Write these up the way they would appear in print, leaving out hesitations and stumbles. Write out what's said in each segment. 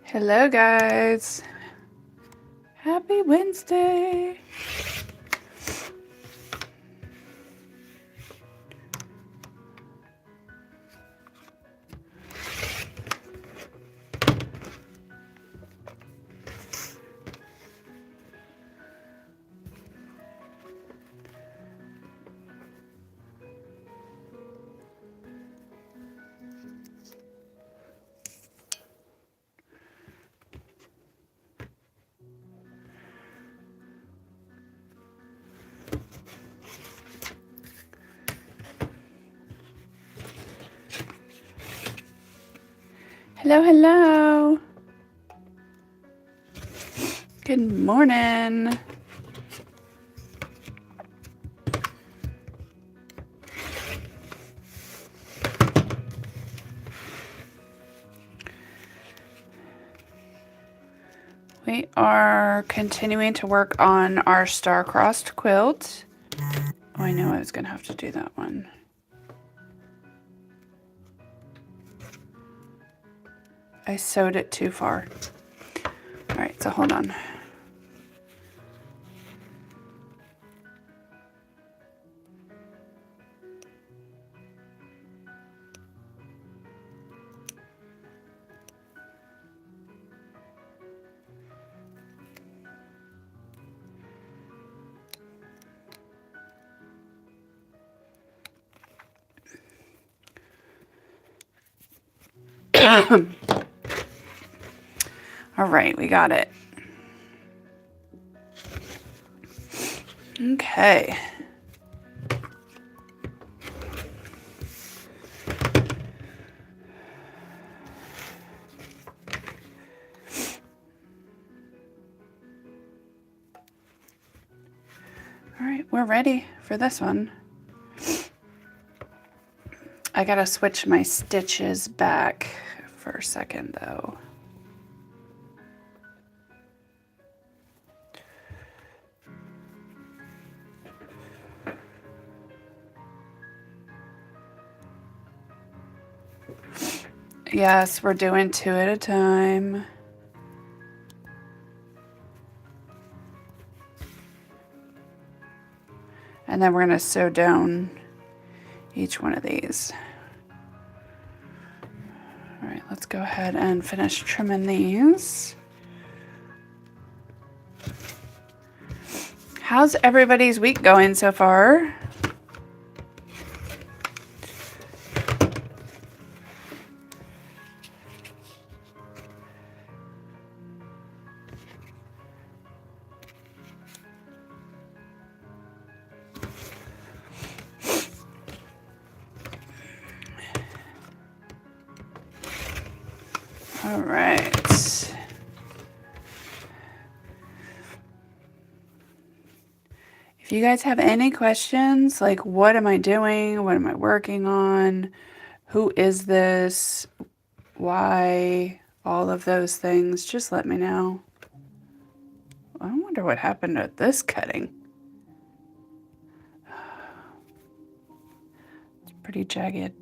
Hello guys, happy Wednesday. Hello, hello. Good morning. We are continuing to work on our star-crossed quilt. Oh, I know I was going to have to do that one. I sewed it too far. All right, so hold on. All right, we got it. Okay. All right, we're ready for this one. I gotta switch my stitches back for a second though. Yes, we're doing 2 at a time. And then we're going to sew down each one of these. All right, let's go ahead and finish trimming these. How's everybody's week going so far? All right. If you guys have any questions, like what am I doing? What am I working on? Who is this? Why? All of those things, just let me know. I wonder what happened to this cutting. It's pretty jagged.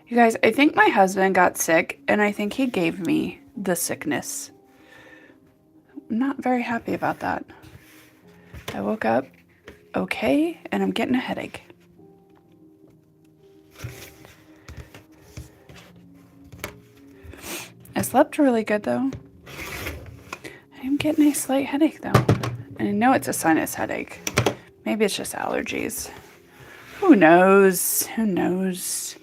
You guys, I think my husband got sick, and I think he gave me the sickness. I'm not very happy about that. I woke up okay, and I'm getting a headache. I slept really good, though. I'm getting a slight headache, though. And I know it's a sinus headache. Maybe it's just allergies. Who knows? Who knows?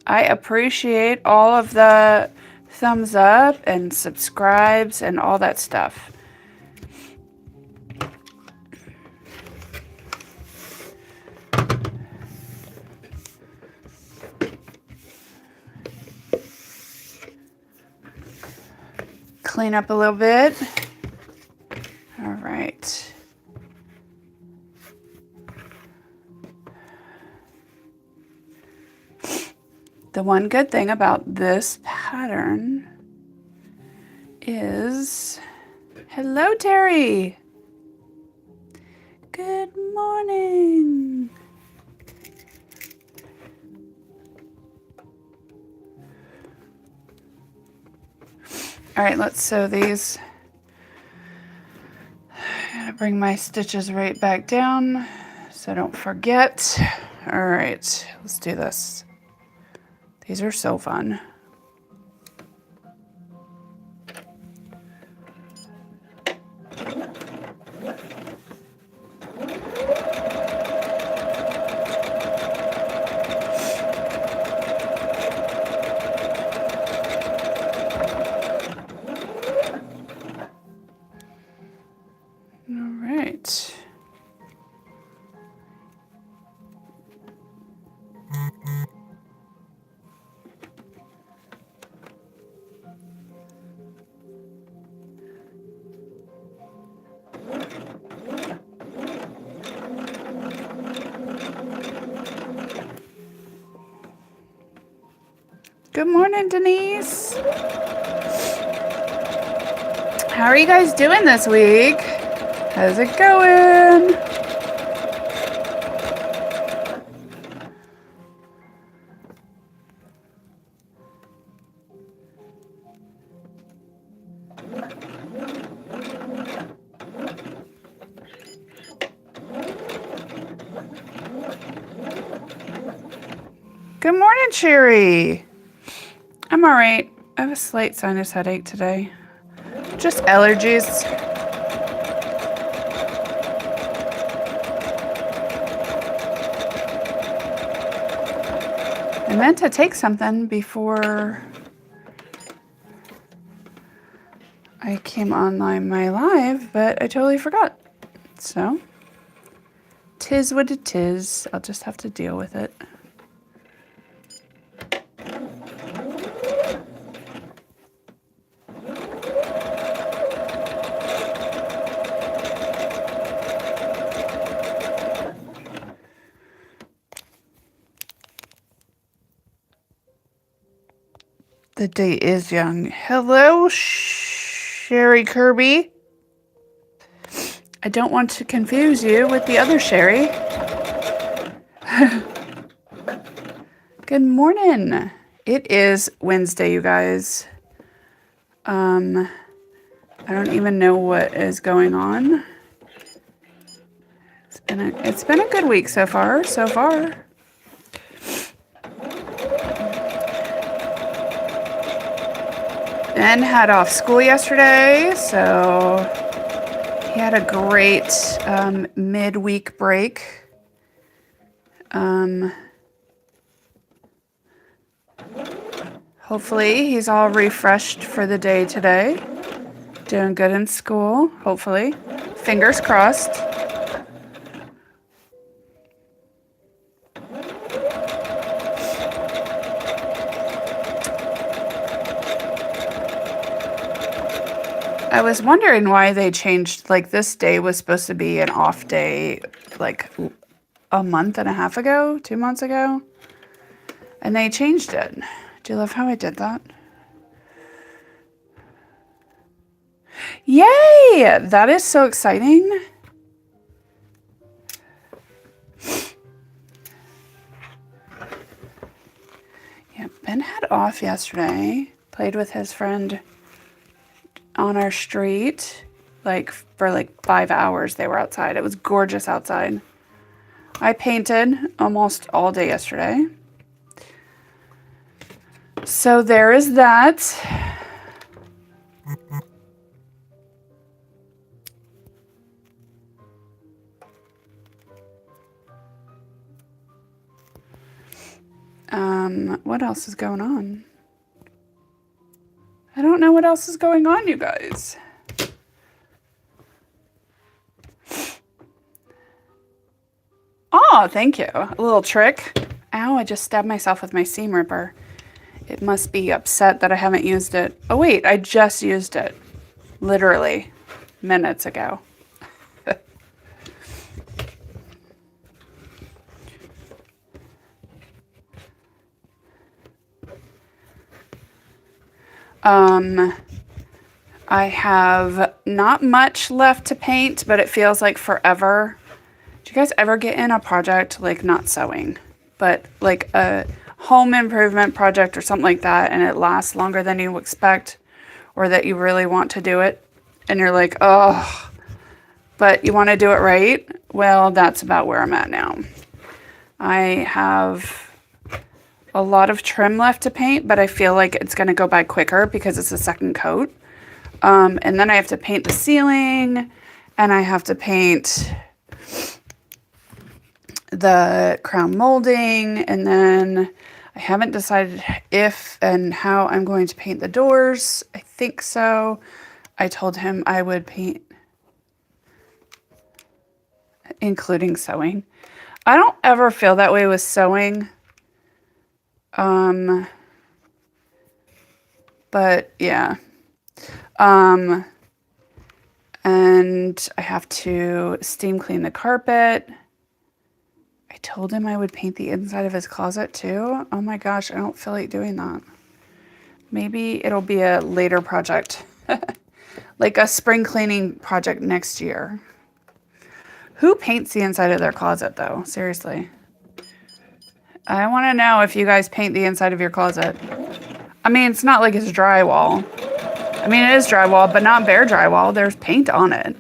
I appreciate all of the thumbs up and subscribes and all that stuff. Clean up a little bit. The one good thing about this pattern is, hello, Terry. Good morning. All right, let's sew these. I gotta bring my stitches right back down so I don't forget. All right, let's do this. These are so fun. Good morning, Denise. How are you guys doing this week? How's it going? Good morning, Sherry. I'm all right. I have a slight sinus headache today. Just allergies. I meant to take something before I came online my live, but I totally forgot. So, 'tis what it is. I'll just have to deal with it. The day is young. Hello, Sherry Kirby. I don't want to confuse you with the other Sherry. Good morning. It is Wednesday, you guys. I don't even know what is going on. It's been a good week so far. Ben had off school yesterday, so he had a great midweek break. Hopefully he's all refreshed for the day today. Doing good in school, hopefully. Fingers crossed. I was wondering why they changed, like this day was supposed to be an off day like a month and a half ago, 2 months ago. And they changed it. Do you love how I did that? Yay! That is so exciting. Yeah, Ben had off yesterday. Played with his friend on our street. For 5 hours they were outside. It was gorgeous outside. I painted almost all day yesterday. So there is that. What else is going on? I don't know what else is going on, you guys. Oh, thank you. A little trick. Ow, I just stabbed myself with my seam ripper. It must be upset that I haven't used it. Oh wait, I just used it. Literally minutes ago. I have not much left to paint, but it feels like forever. Do you guys ever get in a project, like not sewing, but like a home improvement project or something like that, and it lasts longer than you expect, or that you really want to do it, and you're like, oh, but you want to do it right? Well, that's about where I'm at now. I have a lot of trim left to paint, but I feel like it's going to go by quicker because it's a second coat. And then I have to paint the ceiling, and I have to paint the crown molding, and then I haven't decided if and how I'm going to paint the doors. I think so. I told him I would paint, including sewing. I don't ever feel that way with sewing. But yeah. And I have to steam clean the carpet. I told him I would paint the inside of his closet too. Oh my gosh, I don't feel like doing that. Maybe it'll be a later project. Like a spring cleaning project next year. Who paints the inside of their closet though? Seriously. I want to know if you guys paint the inside of your closet. I mean, it's not like it's drywall. I mean, it is drywall, but not bare drywall. There's paint on it.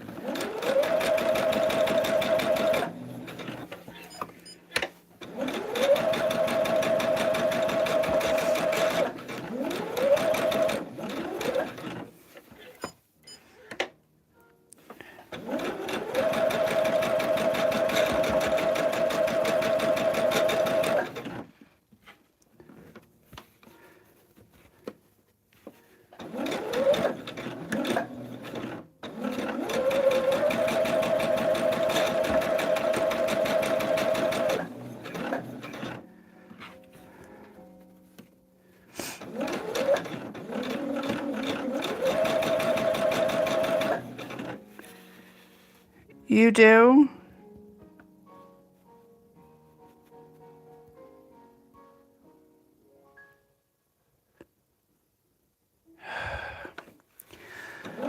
You do?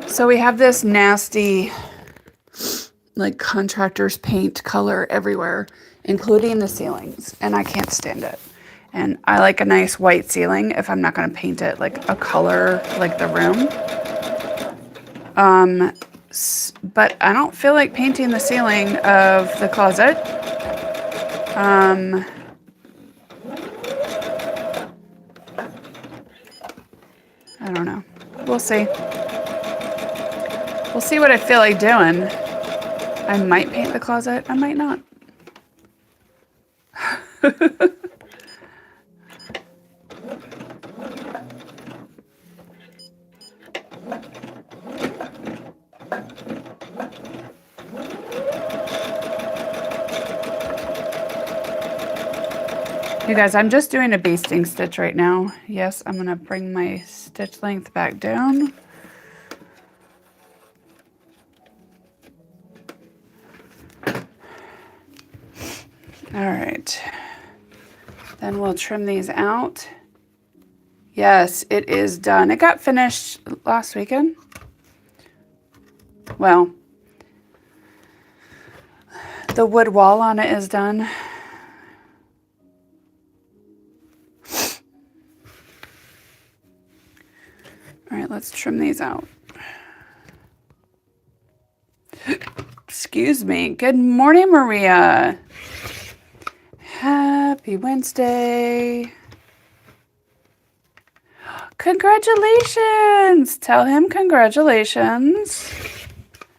So we have this nasty, like, contractor's paint color everywhere, including the ceilings, and I can't stand it. And I like a nice white ceiling if I'm not going to paint it like a color like the room. But I don't feel like painting the ceiling of the closet. I don't know. We'll see. We'll see what I feel like doing. I might paint the closet. I might not. You guys, I'm just doing a basting stitch right now. Yes, I'm going to bring my stitch length back down. All right. Then we'll trim these out. Yes, it is done. It got finished last weekend. Well, the wood wall on it is done. All right, let's trim these out. Excuse me. Good morning, Maria. Happy Wednesday. Congratulations. Tell him congratulations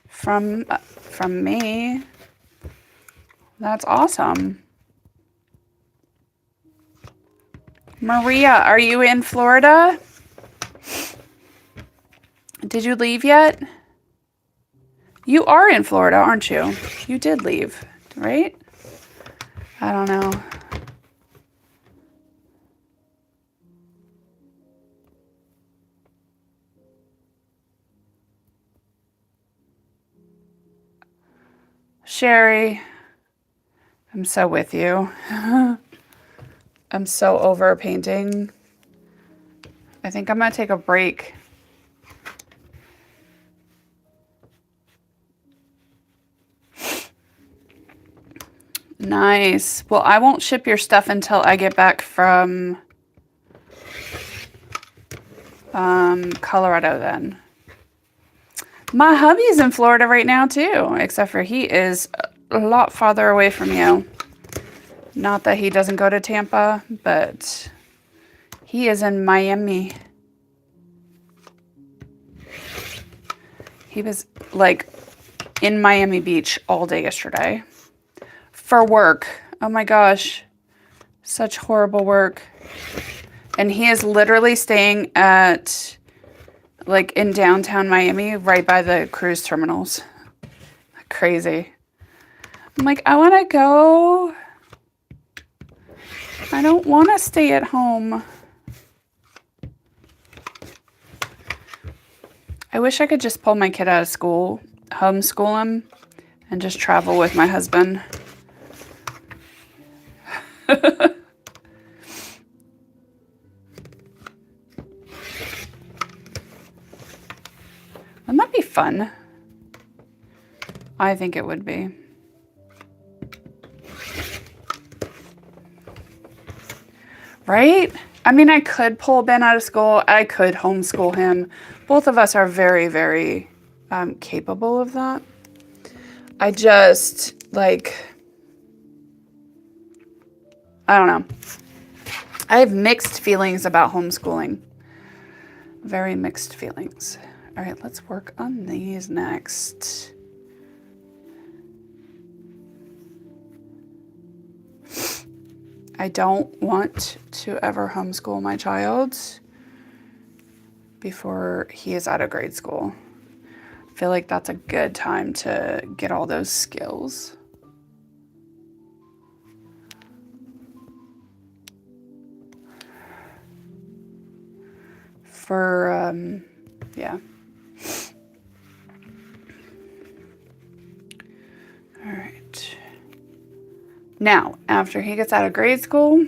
from me. That's awesome. Maria, are you in Florida? Did you leave yet? You are in Florida, aren't you? You did leave, right? I don't know. Sherry, I'm so with you. I'm so over painting. I think I'm going to take a break. Nice. Well, I won't ship your stuff until I get back from Colorado then. My hubby's in Florida right now too, except for he is a lot farther away from you. Not that he doesn't go to Tampa, but he is in Miami. He was like in Miami Beach all day yesterday for work. Oh my gosh, such horrible work. And he is literally staying at like in downtown Miami, right by the cruise terminals. Crazy. I'm like, I want to go. I don't want to stay at home. I wish I could just pull my kid out of school, homeschool him, and just travel with my husband. That might be fun. I think it would be. Right? I mean, I could pull Ben out of school. I could homeschool him. Both of us are very, very capable of that. I just, like, I don't know. I have mixed feelings about homeschooling. Very mixed feelings. All right, let's work on these next. I don't want to ever homeschool my child before he is out of grade school. I feel like that's a good time to get all those skills. Yeah. All right. Now, after he gets out of grade school,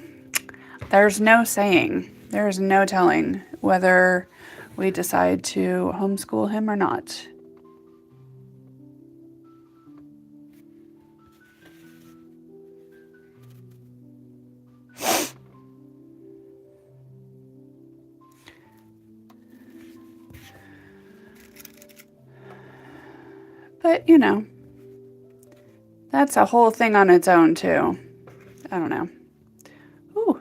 there's no saying, there's no telling whether we decide to homeschool him or not. But, you know, that's a whole thing on its own, too. I don't know. Ooh.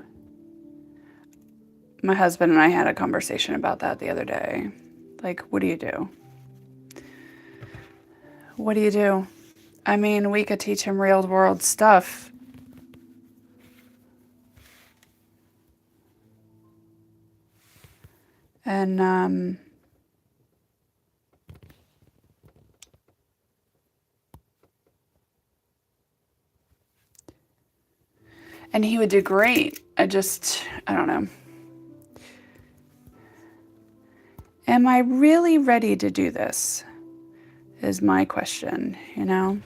My husband and I had a conversation about that the other day. Like, what do you do? What do you do? I mean, we could teach him real world stuff. And, and he would do great. I don't know. Am I really ready to do this? Is my question, you know?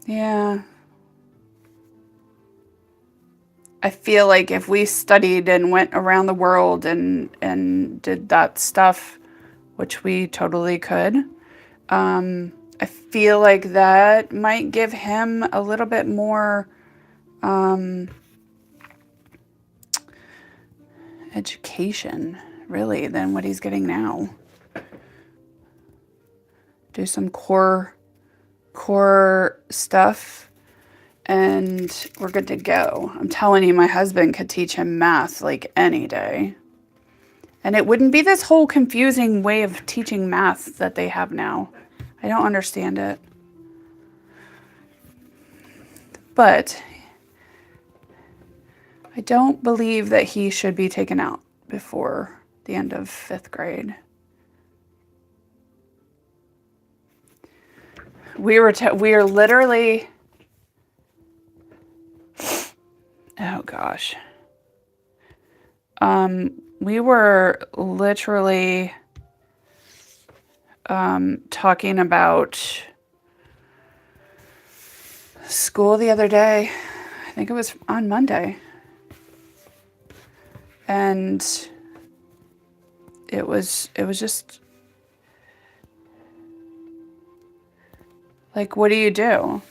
Yeah. I feel like if we studied and went around the world and did that stuff, which we totally could, I feel like that might give him a little bit more education, really, than what he's getting now. Do some core stuff, and we're good to go. I'm telling you, my husband could teach him math like any day. And it wouldn't be this whole confusing way of teaching math that they have now. I don't understand it. But I don't believe that he should be taken out before the end of 5th grade. We are literally, oh gosh. We were literally talking about school the other day. I think it was on Monday. And it was just like, what do you do?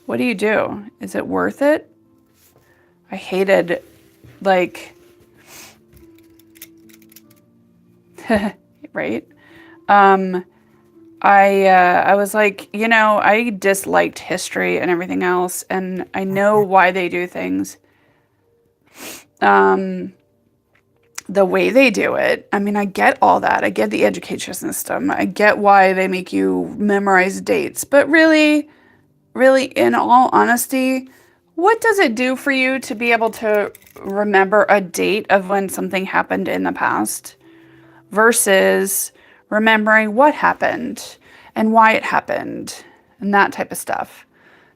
What do you do? Is it worth it? I hated, like, right? I was like, you know, I disliked history and everything else, and I know why they do things. The way they do it, I mean, I get all that. I get the education system. I get why they make you memorize dates. But really, really, in all honesty, what does it do for you to be able to remember a date of when something happened in the past versus remembering what happened and why it happened and that type of stuff?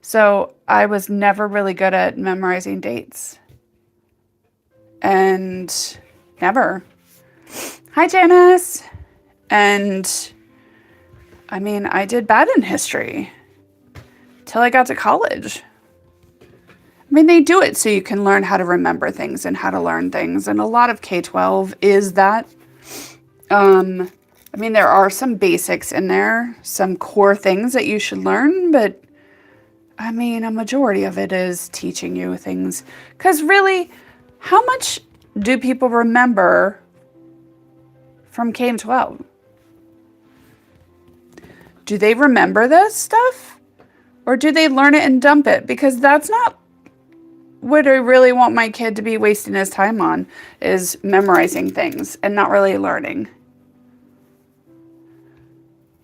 So I was never really good at memorizing dates. And never. Hi, Janice. And I mean, I did bad in history till I got to college. I mean, they do it so you can learn how to remember things and how to learn things. And a lot of K-12 is that. I mean, there are some basics in there, some core things that you should learn, but I mean, a majority of it is teaching you things. Because really, how much do people remember from K-12? Do they remember this stuff? Or do they learn it and dump it? Because that's not what I really want my kid to be wasting his time on, is memorizing things and not really learning.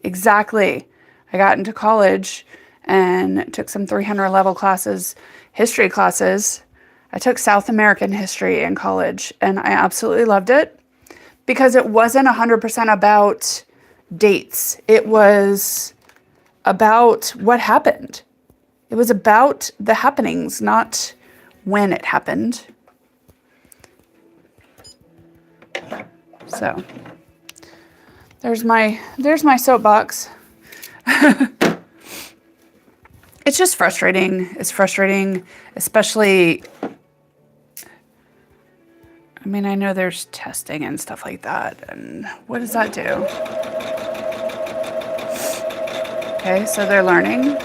Exactly. I got into college and took some 300 level classes, history classes. I took South American history in college, and I absolutely loved it because it wasn't 100% about dates. It was about what happened. It was about the happenings, not when it happened. So there's my soapbox. It's just frustrating. It's frustrating, especially, I mean, I know there's testing and stuff like that. And what does that do? Okay, so they're learning.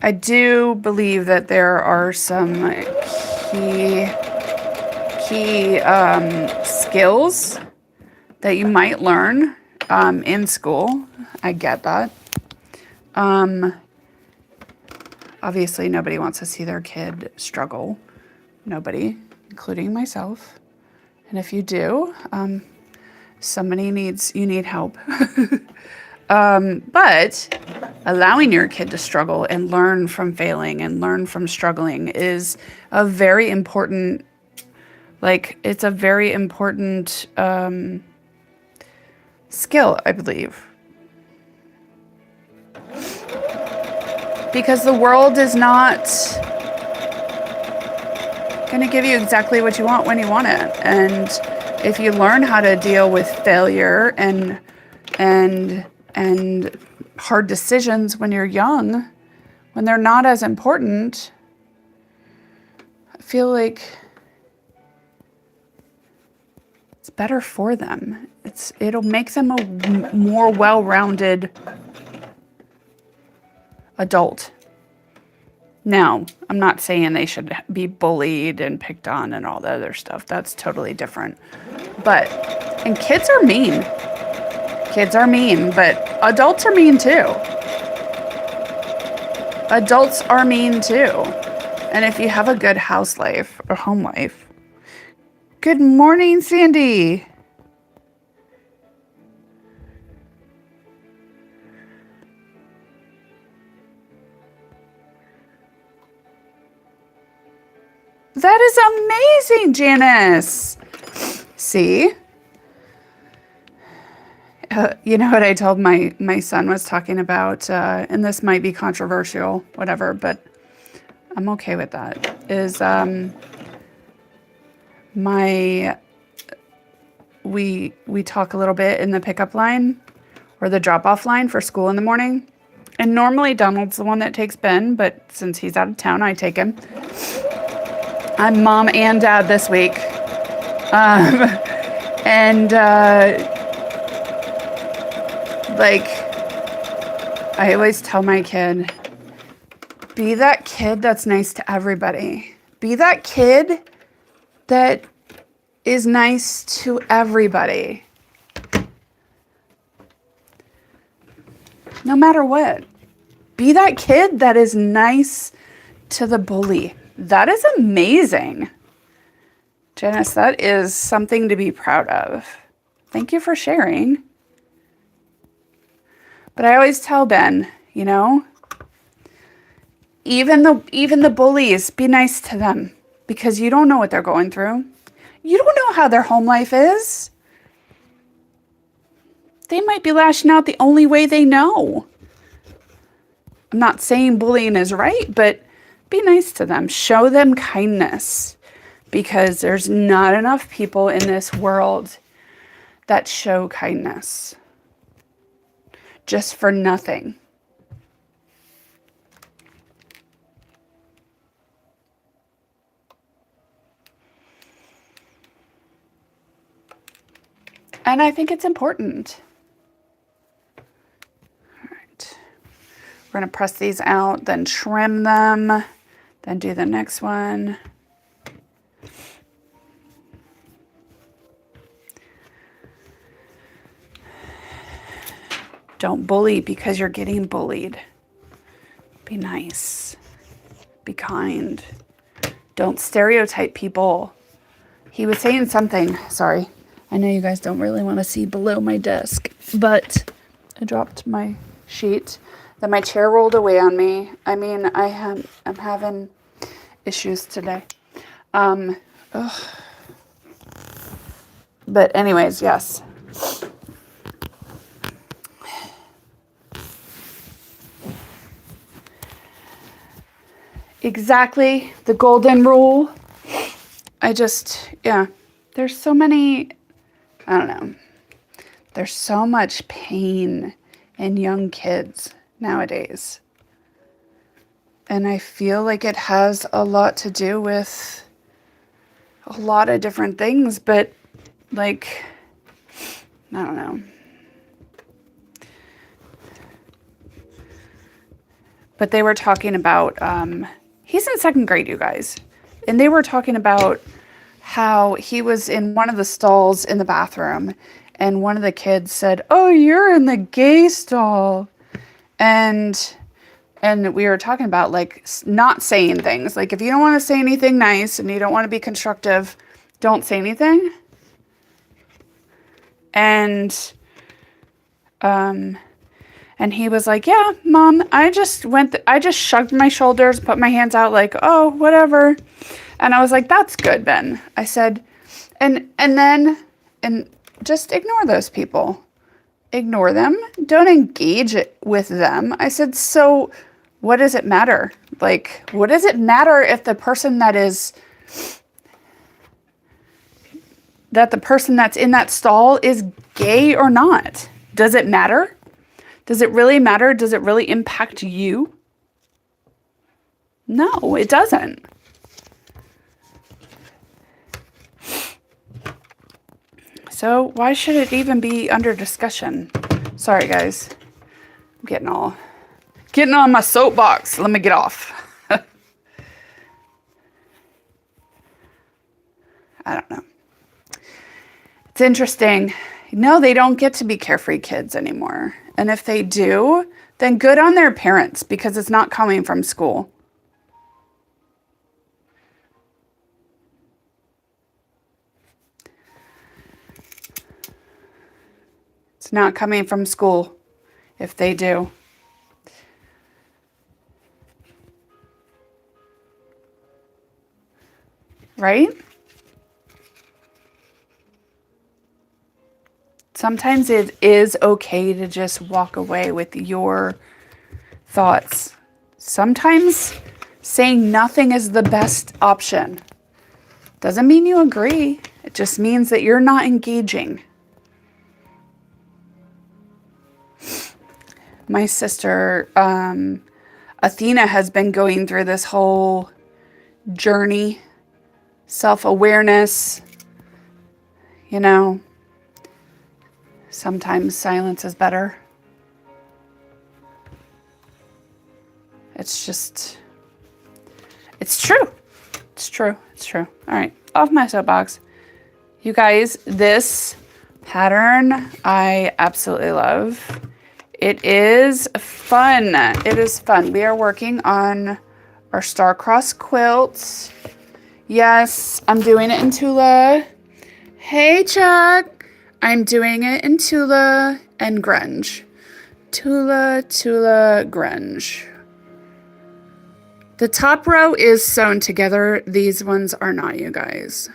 I do believe that there are some key skills that you might learn in school. I get that. Obviously, nobody wants to see their kid struggle. Nobody, including myself. And if you do, you need help. But allowing your kid to struggle and learn from failing and learn from struggling is a very important, it's a very important skill, I believe. Because the world is not going to give you exactly what you want when you want it. And if you learn how to deal with failure and hard decisions when you're young, when they're not as important, I feel like it's better for them. It'll make them a more well-rounded adult. Now, I'm not saying they should be bullied and picked on and all the other stuff. That's totally different. And kids are mean. Kids are mean, but adults are mean too. Adults are mean too. And if you have a good house life or home life. Good morning, Sandy. That is amazing, Janice. See? You know what I told my son was talking about, and this might be controversial, whatever, but I'm okay with that, is we talk a little bit in the pickup line or the drop-off line for school in the morning, And normally Donald's the one that takes Ben, but since he's out of town, I take him. I'm mom and dad this week. Like, I always tell my kid, be that kid that's nice to everybody. Be that kid that is nice to everybody. No matter what. Be that kid that is nice to the bully. That is amazing. Janice, that is something to be proud of. Thank you for sharing. But I always tell Ben, you know, even the bullies, be nice to them because you don't know what they're going through. You don't know how their home life is. They might be lashing out the only way they know. I'm not saying bullying is right, but be nice to them. Show them kindness because there's not enough people in this world that show kindness just for nothing. And I think it's important. All right. We're going to press these out, then trim them, then do the next one. Don't bully because you're getting bullied. Be nice. Be kind. Don't stereotype people. He was saying something, sorry. I know you guys don't really want to see below my desk, but I dropped my sheet. Then my chair rolled away on me. I mean, I'm having issues today. But anyways, yes. Exactly, the golden rule. Yeah, there's so many, I don't know. There's so much pain in young kids nowadays. And I feel like it has a lot to do with a lot of different things, but like, I don't know. But they were talking about, he's in second grade, you guys. And they were talking about how he was in one of the stalls in the bathroom. And one of the kids said, "Oh, you're in the gay stall." And we were talking about like not saying things. Like if you don't want to say anything nice and you don't want to be constructive, don't say anything. And he was like, "Yeah, Mom, I just shrugged my shoulders, put my hands out like, oh, whatever." And I was like, "That's good, Ben." I said, and just ignore those people. Ignore them. Don't engage with them. I said, so what does it matter? Like, what does it matter if the person that's in that stall is gay or not? Does it matter? Does it really matter? Does it really impact you? No, it doesn't. So why should it even be under discussion? Sorry, guys. I'm getting on my soapbox. Let me get off. I don't know. It's interesting. No, they don't get to be carefree kids anymore. And if they do, then good on their parents because it's not coming from school. It's not coming from school if they do. Right? Sometimes it is okay to just walk away with your thoughts. Sometimes saying nothing is the best option. Doesn't mean you agree. It just means that you're not engaging. My sister, Athena, has been going through this whole journey, self-awareness, you know, sometimes silence is better. It's just, it's true. It's true. It's true. All right, off my soapbox. You guys, this pattern I absolutely love. It is fun. It is fun. We are working on our star-crossed quilt. Yes, I'm doing it in Tula. Hey, Chuck. I'm doing it in Tula and grunge. Tula, grunge. The top row is sewn together. These ones are not, you guys.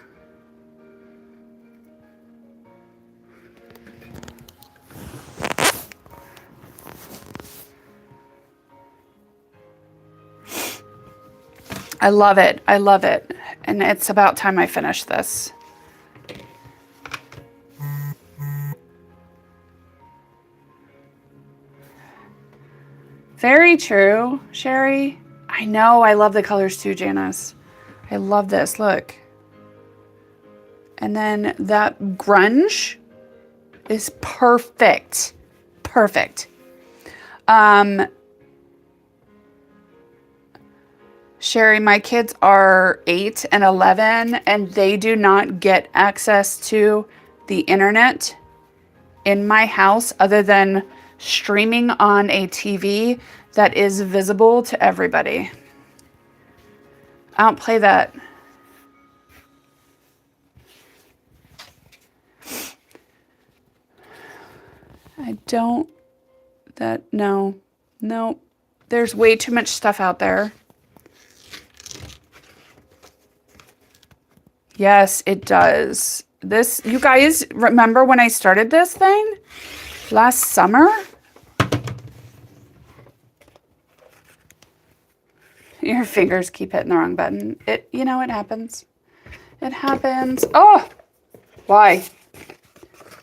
I love it. I love it. And it's about time I finish this. Very true, Sherry. I know. I love the colors too, Janice. I love this. Look. And then that grunge is perfect. Perfect. Sherry, my kids are 8 and 11, and they do not get access to the internet in my house other than streaming on a TV that is visible to everybody. I don't play that. No. There's way too much stuff out there. Yes, it does. This, you guys remember when I started this thing last summer? Your fingers keep hitting the wrong button. It happens. It happens. Oh, why?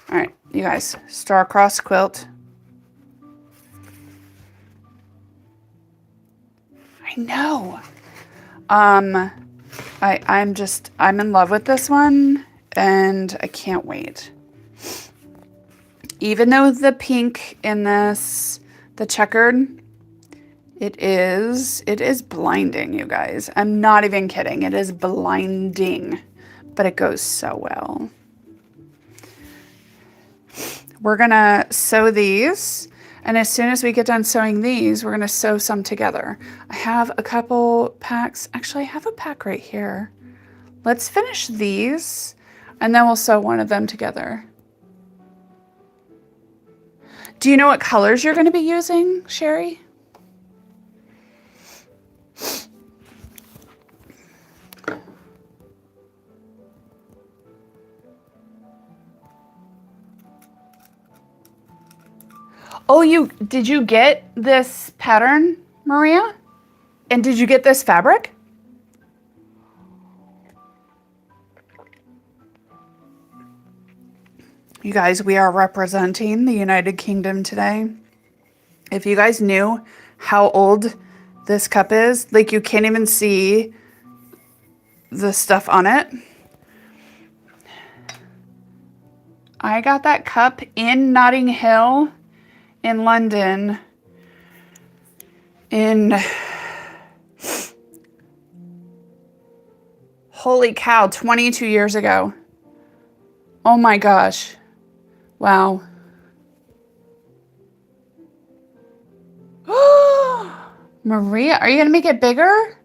All right, you guys, star-crossed quilt. I know. I'm in love with this one, and I can't wait. Even though the pink in this, the checkered, it is blinding, you guys. I'm not even kidding. It is blinding, but it goes so well. We're gonna sew these, and as soon as we get done sewing these, we're gonna sew some together. I have a couple packs. Actually, I have a pack right here. Let's finish these, and then we'll sew one of them together. Do you know what colors you're gonna be using, Sherry? Oh, did you get this pattern, Maria? And did you get this fabric? You guys, we are representing the United Kingdom today. If you guys knew how old this cup is, like you can't even see the stuff on it. I got that cup in Notting Hill in London in, holy cow, 22 years ago. Oh my gosh. Wow. Maria, are you going to make it bigger?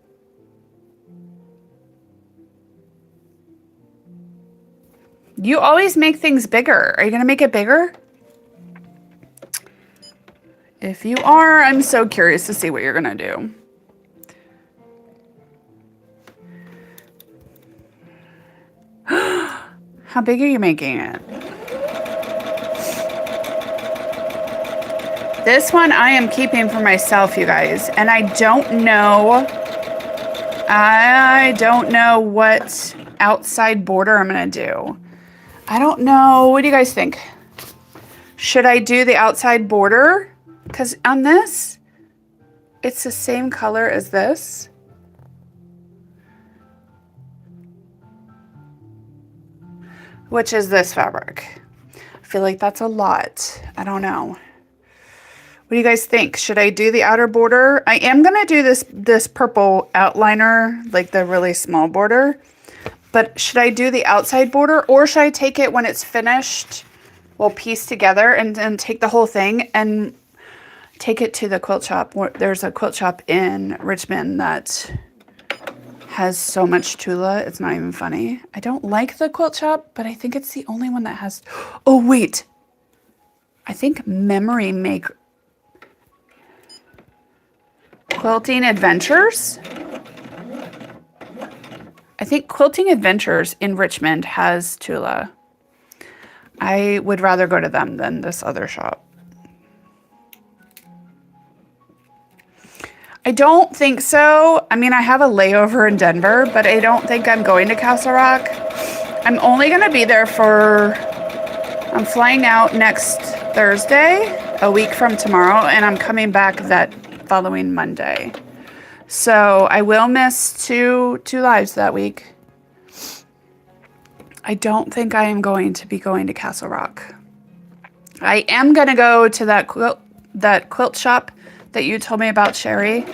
You always make things bigger. Are you going to make it bigger? If you are, I'm so curious to see what you're going to do. How big are you making it? This one I am keeping for myself, you guys. And I don't know what outside border I'm going to do. I don't know. What do you guys think? Should I do the outside border because on this, it's the same color as this. Which is this fabric. I feel like that's a lot. I don't know. What do you guys think? Should I do the outer border? I am gonna do this purple outliner, like the really small border. But should I do the outside border, or should I take it when it's finished? We'll piece together and take the whole thing and take it to the quilt shop. There's a quilt shop in Richmond that has so much Tula, it's not even funny. I don't like the quilt shop, but I think it's the only one that has... Oh, wait. I think Memory Maker... Quilting Adventures? I think Quilting Adventures in Richmond has Tula. I would rather go to them than this other shop. I don't think so. I mean, I have a layover in Denver, but I don't think I'm going to Castle Rock. I'm only going to be there for... I'm flying out next Thursday, a week from tomorrow, and I'm coming back that following Monday. So I will miss two lives that week. I don't think I am going to be going to Castle Rock. I am going to go to that quilt shop that you told me about, Sherry.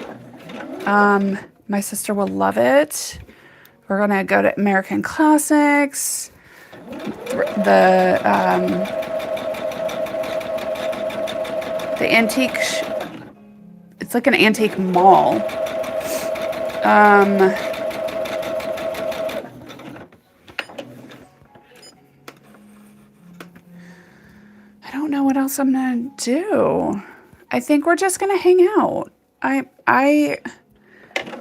My sister will love it. We're gonna go to American Classics. The antique. It's like an antique mall. I don't know what else I'm gonna do. I think we're just gonna hang out.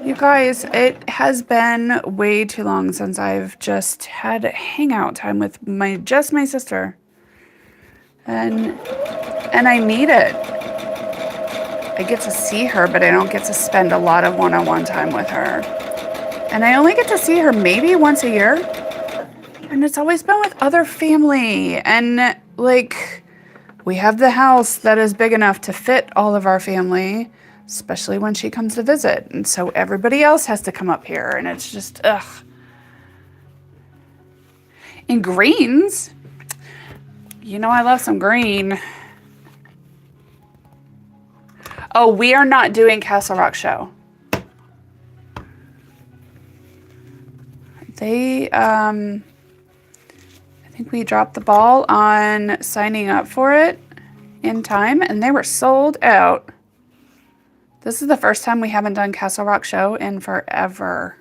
You guys, it has been way too long since I've just had hangout time with just my sister. And I need it. I get to see her, but I don't get to spend a lot of one-on-one time with her. And I only get to see her maybe once a year. And it's always been with other family. And like, we have the house that is big enough to fit all of our family, especially when she comes to visit. And so everybody else has to come up here, and it's just, ugh. In greens, you know I love some green. Oh, we are not doing Castle Rock Show. I think we dropped the ball on signing up for it in time, and they were sold out. This is the first time we haven't done Castle Rock Show in forever.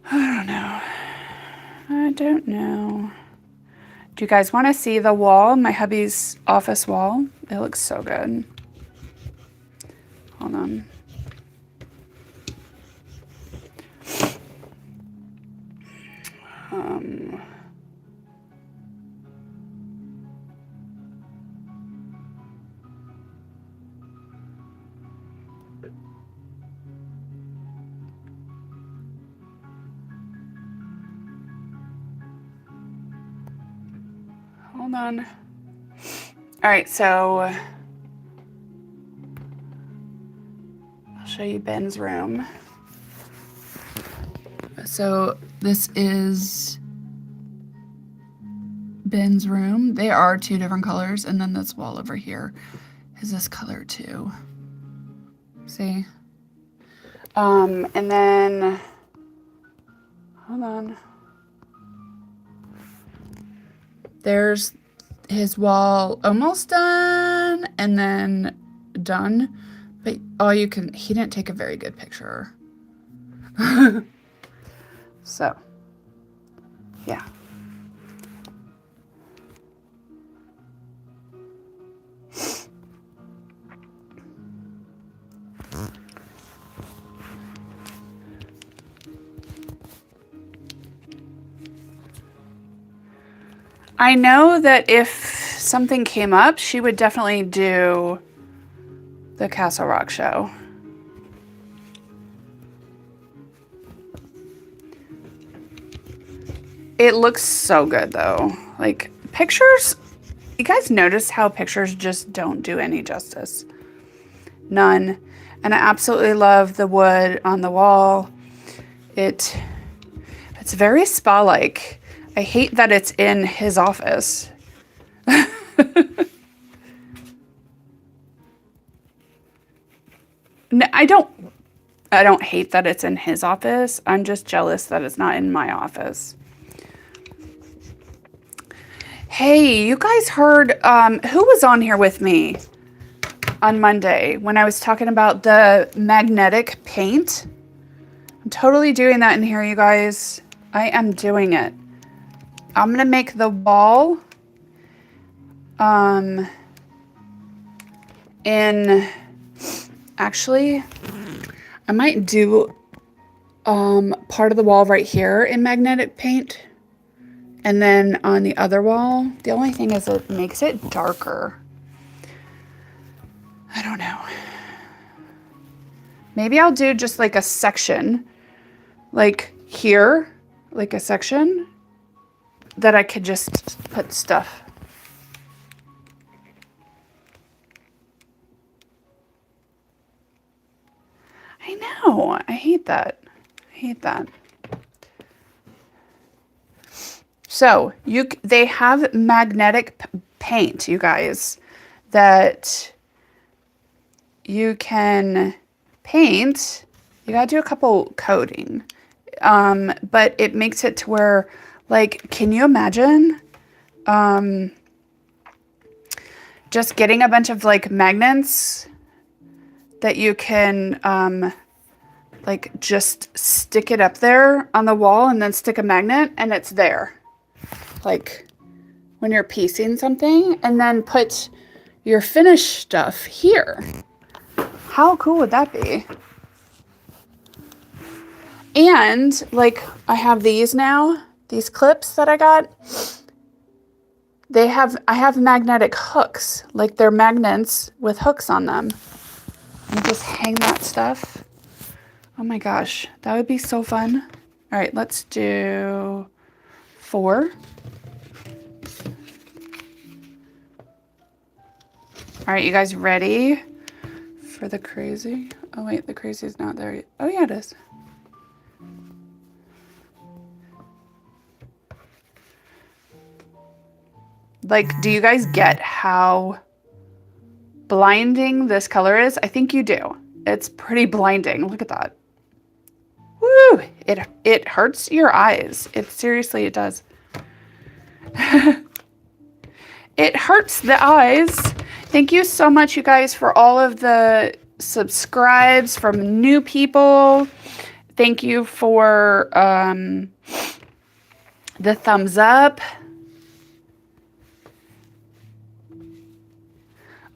I don't know. Do you guys want to see the wall, my hubby's office wall? It looks so good. Hold on. Hold on. All right, so I'll show you Ben's room. So this is Ben's room. They are two different colors, and then this wall over here is this color too. See? And then, hold on. There's his wall almost done, and then done. But he didn't take a very good picture. So, yeah. I know that if something came up, she would definitely do the Castle Rock Show. It looks so good though. Like pictures, you guys notice how pictures just don't do any justice? None. And I absolutely love the wood on the wall. It's very spa-like. I hate that it's in his office. No, I don't hate that it's in his office. I'm just jealous that it's not in my office. Hey, you guys heard, who was on here with me on Monday when I was talking about the magnetic paint? I'm totally doing that in here, you guys. I am doing it. I'm gonna make the wall, actually, I might do, part of the wall right here in magnetic paint. And then on the other wall, the only thing is it makes it darker. I don't know. Maybe I'll do just like a section, like here, like a section that I could just put stuff. I know, I hate that. I hate that. So they have magnetic paint, you guys, that you can paint. You gotta do a couple coating, but it makes it to where, like, can you imagine just getting a bunch of like magnets that you can like just stick it up there on the wall and then stick a magnet and it's there. Like when you're piecing something, and then put your finished stuff here. How cool would that be? And like I have these now, these clips that I got. I have magnetic hooks, like they're magnets with hooks on them. And just hang that stuff. Oh my gosh, that would be so fun. All right, let's do 4. All right, you guys ready for the crazy? Oh wait, the crazy is not there yet. Oh yeah, it is. Like, do you guys get how blinding this color is? I think you do. It's pretty blinding. Look at that. Woo! It hurts your eyes. It seriously, it does. It hurts the eyes. Thank you so much, you guys, for all of the subscribes from new people. Thank you for the thumbs up.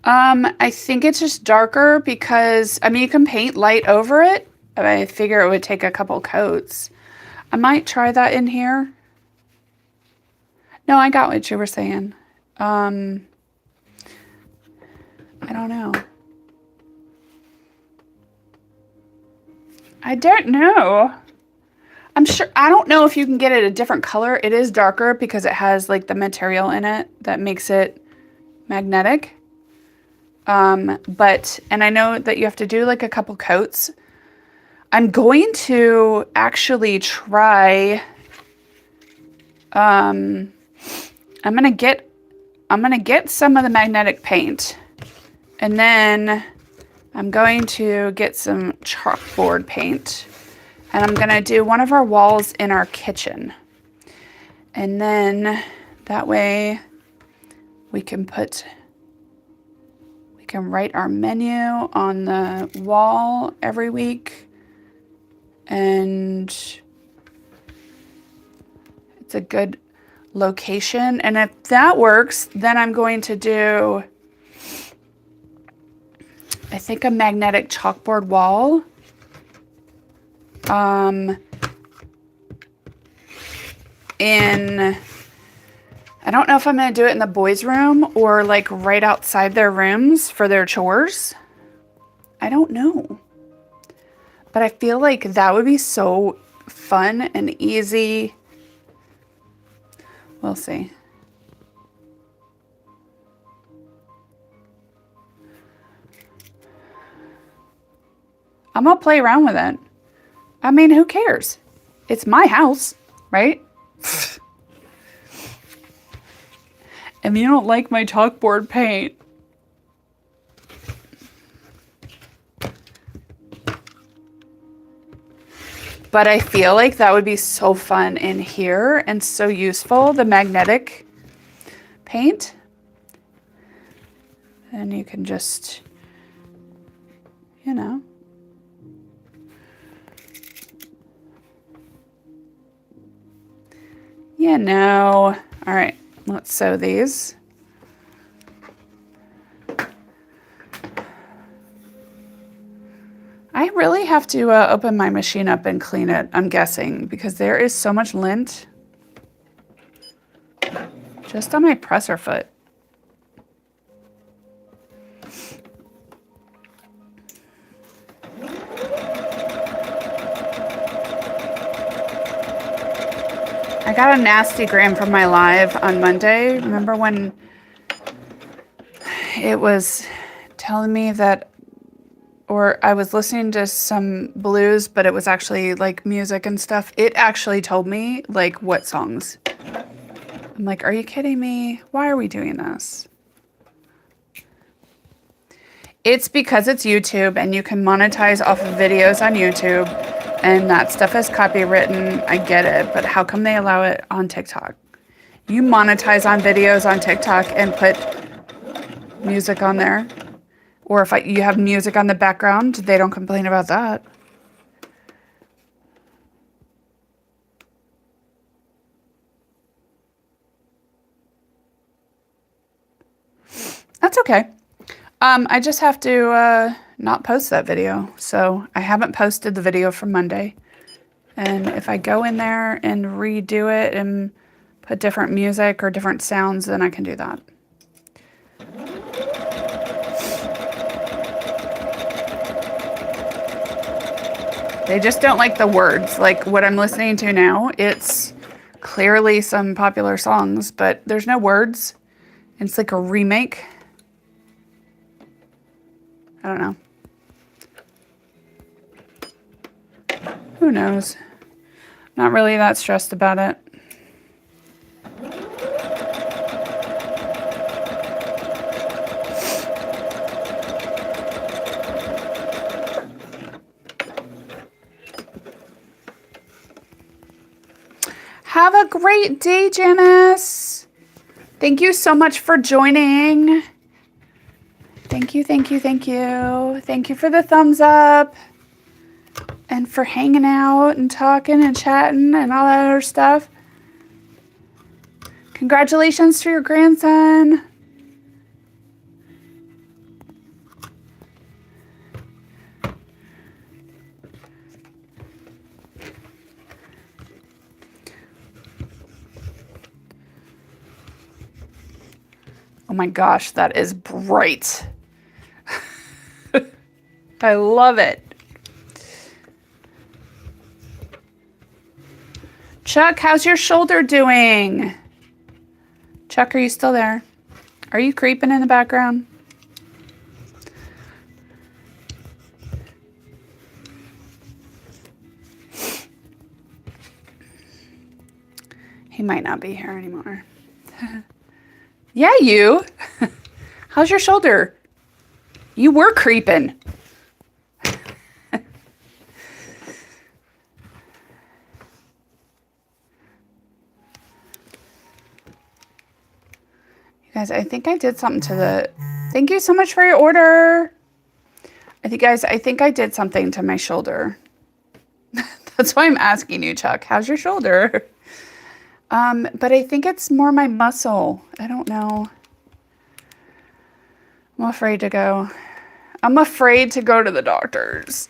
I think it's just darker because, I mean, you can paint light over it. I figure it would take a couple coats. I might try that in here. No, I got what you were saying. I don't know. I don't know. I'm sure, I don't know if you can get it a different color. It is darker because it has like the material in it that makes it magnetic. And I know that you have to do like a couple coats. I'm going to actually try, I'm gonna get some of the magnetic paint, and then I'm going to get some chalkboard paint, and I'm gonna do one of our walls in our kitchen. And then that way we can write our menu on the wall every week. And it's a good location. And if that works, then I'm going to do, I think, a magnetic chalkboard wall. I don't know if I'm going to do it in the boys' room or like right outside their rooms for their chores. I don't know. But I feel like that would be so fun and easy. We'll see. I'm gonna play around with it. I mean, who cares? It's my house, right? If you don't like my chalkboard paint, but I feel like that would be so fun in here and so useful, the magnetic paint. And you can just, you know. You know. All right, let's sew these. I really have to open my machine up and clean it, I'm guessing, because there is so much lint just on my presser foot. I got a nasty gram from my live on Monday. Remember when it was telling me that, or I was listening to some blues, but it was actually like music and stuff. It actually told me like what songs. I'm like, are you kidding me? Why are we doing this? It's because it's YouTube and you can monetize off of videos on YouTube. And that stuff is copywritten, I get it, but how come they allow it on TikTok? You monetize on videos on TikTok and put music on there. Or if you have music on the background, they don't complain about that. That's okay. I just have to not post that video. So I haven't posted the video from Monday. And if I go in there and redo it and put different music or different sounds, then I can do that. They just don't like the words. Like what I'm listening to now, it's clearly some popular songs, but there's no words. It's like a remake. I don't know. Who knows? Not really that stressed about it. Have a great day, Janice. Thank you so much for joining. Thank you, thank you, thank you. Thank you for the thumbs up and for hanging out and talking and chatting and all that other stuff. Congratulations to your grandson. Oh my gosh, that is bright. I love it. Chuck, how's your shoulder doing? Chuck, are you still there? Are you creeping in the background? He might not be here anymore. Yeah, you. How's your shoulder? You were creeping. Guys, I think I did something to the... Thank you so much for your order. I think I did something to my shoulder. That's why I'm asking you, Chuck. How's your shoulder? But I think it's more my muscle. I don't know. I'm afraid to go. I'm afraid to go to the doctors.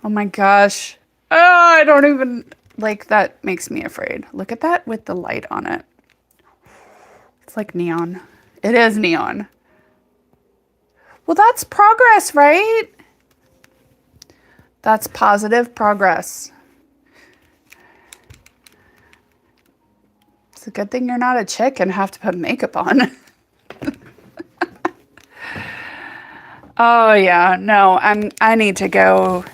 Oh my gosh. Oh, I don't even... Like, that makes me afraid. Look at that with the light on it. It's like neon. It is neon. Well, that's progress, right? That's positive progress. a good thing you're not a chick and have to put makeup on. Oh yeah, no, I need to go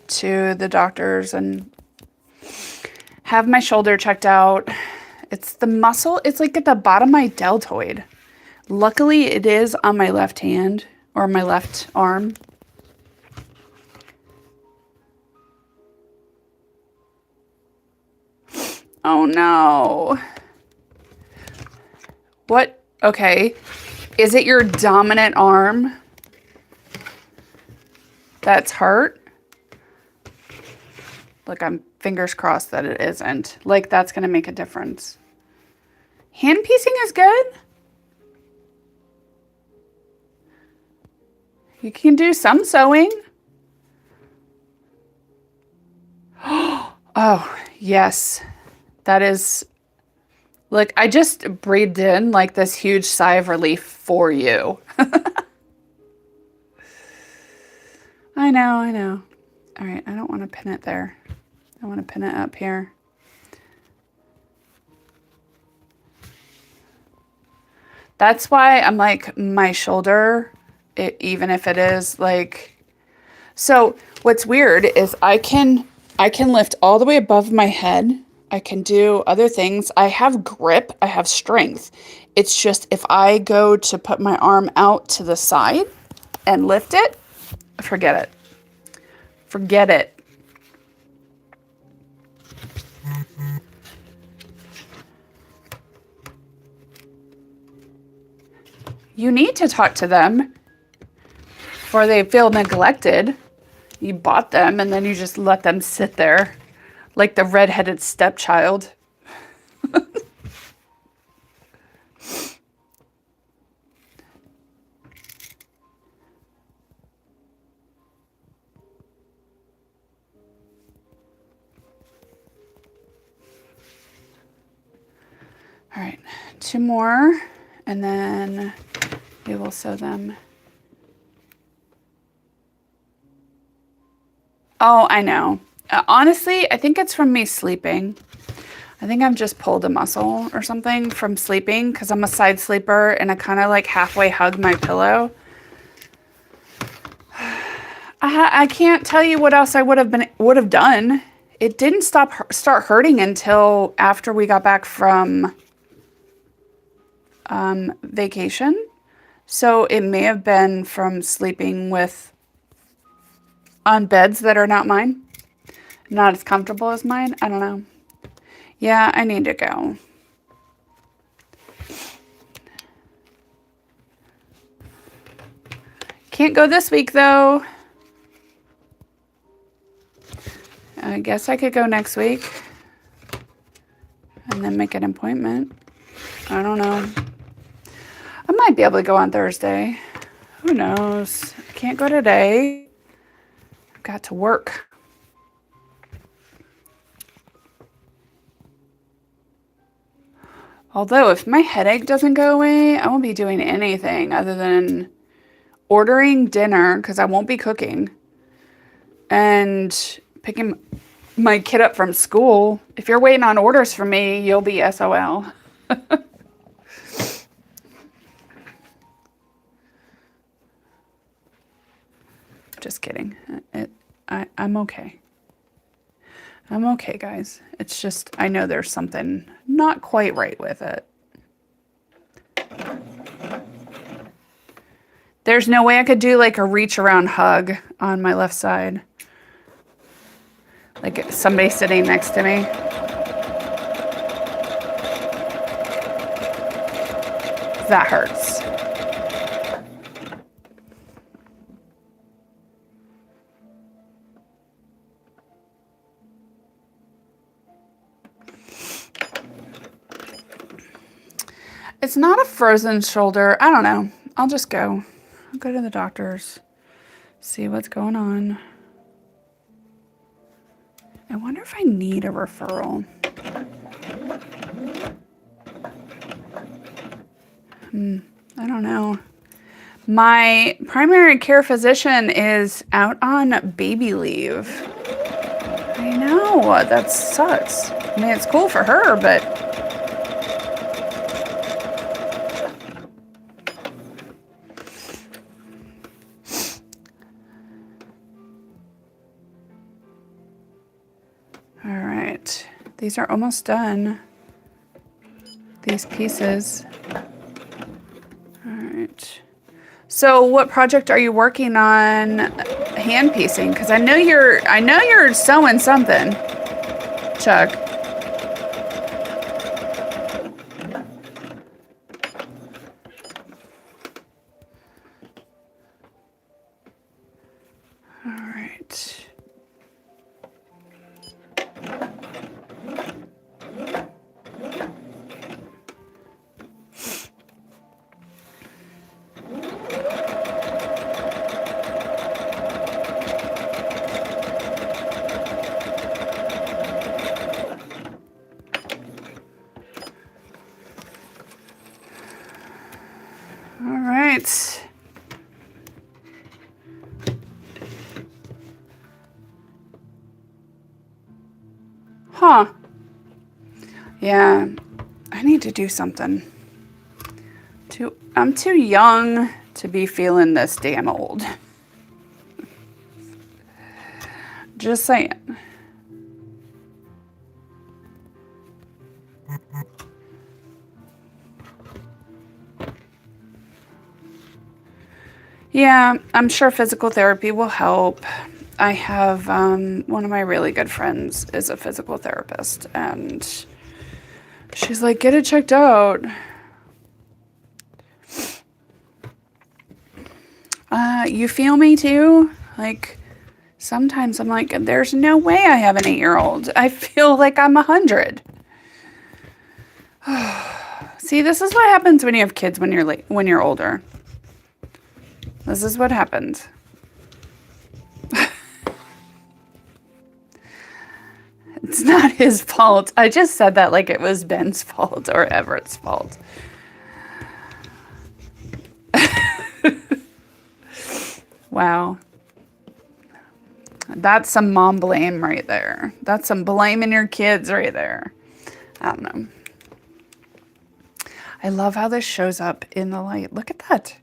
to the doctors and have my shoulder checked out. It's the muscle, it's like at the bottom of my deltoid. Luckily it is on my left hand or my left arm. Oh no. What? Okay. Is it your dominant arm that's hurt? Look, I'm fingers crossed that it isn't. Like, that's going to make a difference. Hand piecing is good. You can do some sewing. Oh, yes. That is... Look, I just breathed in like this huge sigh of relief for you. I know, I know. All right, I don't want to pin it there. I want to pin it up here. That's why I'm like, my shoulder, even if it is like... So what's weird is I can lift all the way above my head. I can do other things. I have grip. I have strength. It's just if I go to put my arm out to the side and lift it, forget it. Forget it. You need to talk to them before they feel neglected. You bought them and then you just let them sit there. Like the redheaded stepchild. All right, 2 more, and then we will sew them. Oh, I know. Honestly, I think it's from me sleeping. I think I've just pulled a muscle or something from sleeping because I'm a side sleeper and I kind of like halfway hug my pillow. I can't tell you what else I would have done. It didn't start hurting until after we got back from vacation. So it may have been from sleeping on beds that are not mine. Not as comfortable as mine. I don't know. Yeah, I need to go. Can't go this week though. I guess I could go next week and then make an appointment. I don't know. I might be able to go on Thursday. Who knows? Can't go today. I've got to work. Although if my headache doesn't go away, I won't be doing anything other than ordering dinner because I won't be cooking and picking my kid up from school. If you're waiting on orders from me, you'll be SOL. Just kidding. I'm okay. I'm okay, guys. It's just, I know there's something not quite right with it. There's no way I could do like a reach around hug on my left side. Like somebody sitting next to me. That hurts. It's not a frozen shoulder. I don't know. I'll just go. I'll go to the doctor's, see what's going on. I wonder if I need a referral. I don't know. My primary care physician is out on baby leave. I know, that sucks. I mean, it's cool for her, but These are almost done. These pieces. All right. So what project are you working on hand piecing? Because I know you're sewing something, Chuck. All right. All right. Huh. Yeah, I need to do something. I'm too young to be feeling this damn old. Just saying. Yeah, I'm sure physical therapy will help. I have one of my really good friends is a physical therapist, and she's like, get it checked out. You feel me too? Like, sometimes I'm like, there's no way I have an 8-year-old. I feel like I'm 100. See, this is what happens when you have kids when you're older. This is what happens. It's not his fault. I just said that like it was Ben's fault or Everett's fault. Wow. That's some mom blame right there. That's some blaming your kids right there. I don't know. I love how this shows up in the light. Look at that.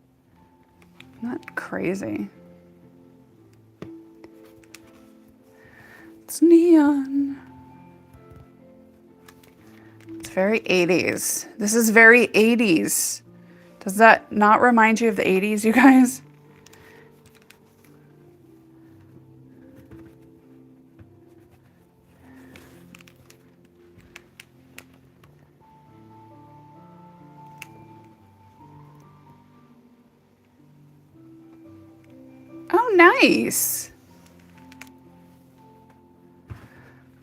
Isn't that crazy? It's neon. It's very 80s. This is very 80s. Does that not remind you of the 80s, you guys? Oh, nice.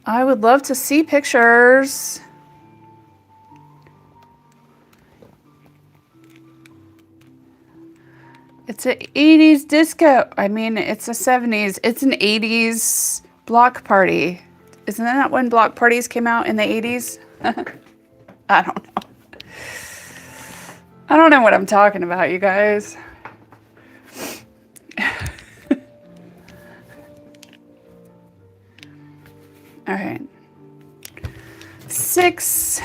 I would love to see pictures. It's an 80s disco. I mean, it's a 70s. It's an 80s block party. Isn't that when block parties came out in the 80s? I don't know. I don't know what I'm talking about, you guys. All right. 6.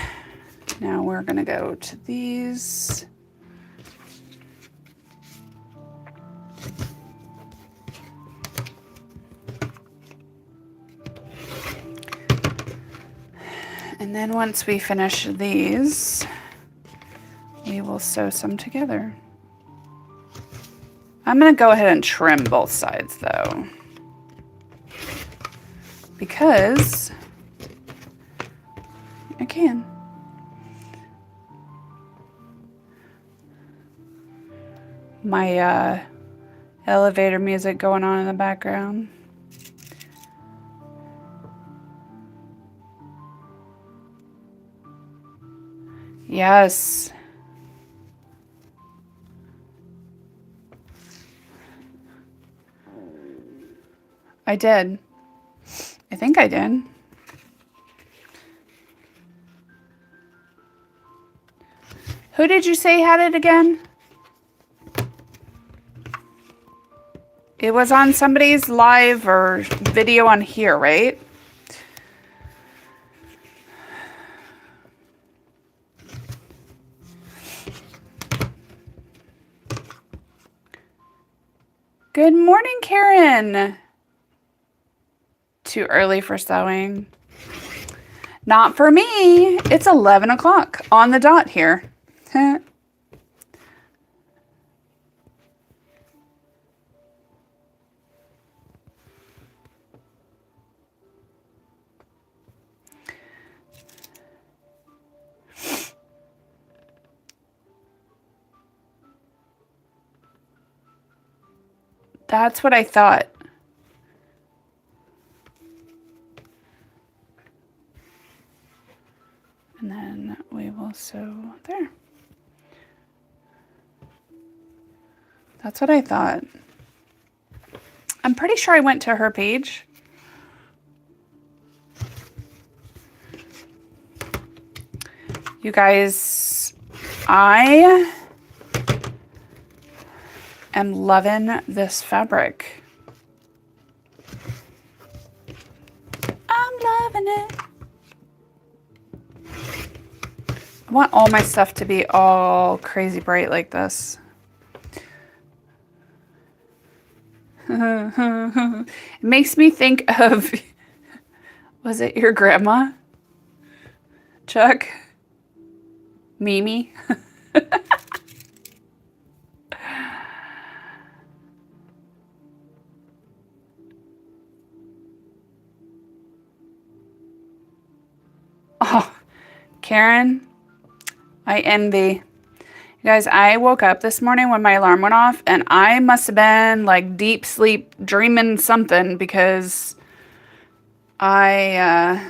Now we're going to go to these. And then once we finish these, we will sew some together. I'm going to go ahead and trim both sides though, because I can. My elevator music going on in the background. Yes. I did. I think I did. Who did you say had it again? It was on somebody's live or video on here, right? Good morning, Karen. Too early for sewing. Not for me. It's 11 o'clock on the dot here. That's what I thought. And then we will sew there. That's what I thought. I'm pretty sure I went to her page. You guys, I am loving this fabric. I'm loving it. I want all my stuff to be all crazy bright like this. It makes me think of, was it your grandma? Chuck? Mimi? Oh, Karen, I envy. You guys, I woke up this morning when my alarm went off, and I must have been like deep sleep dreaming something because I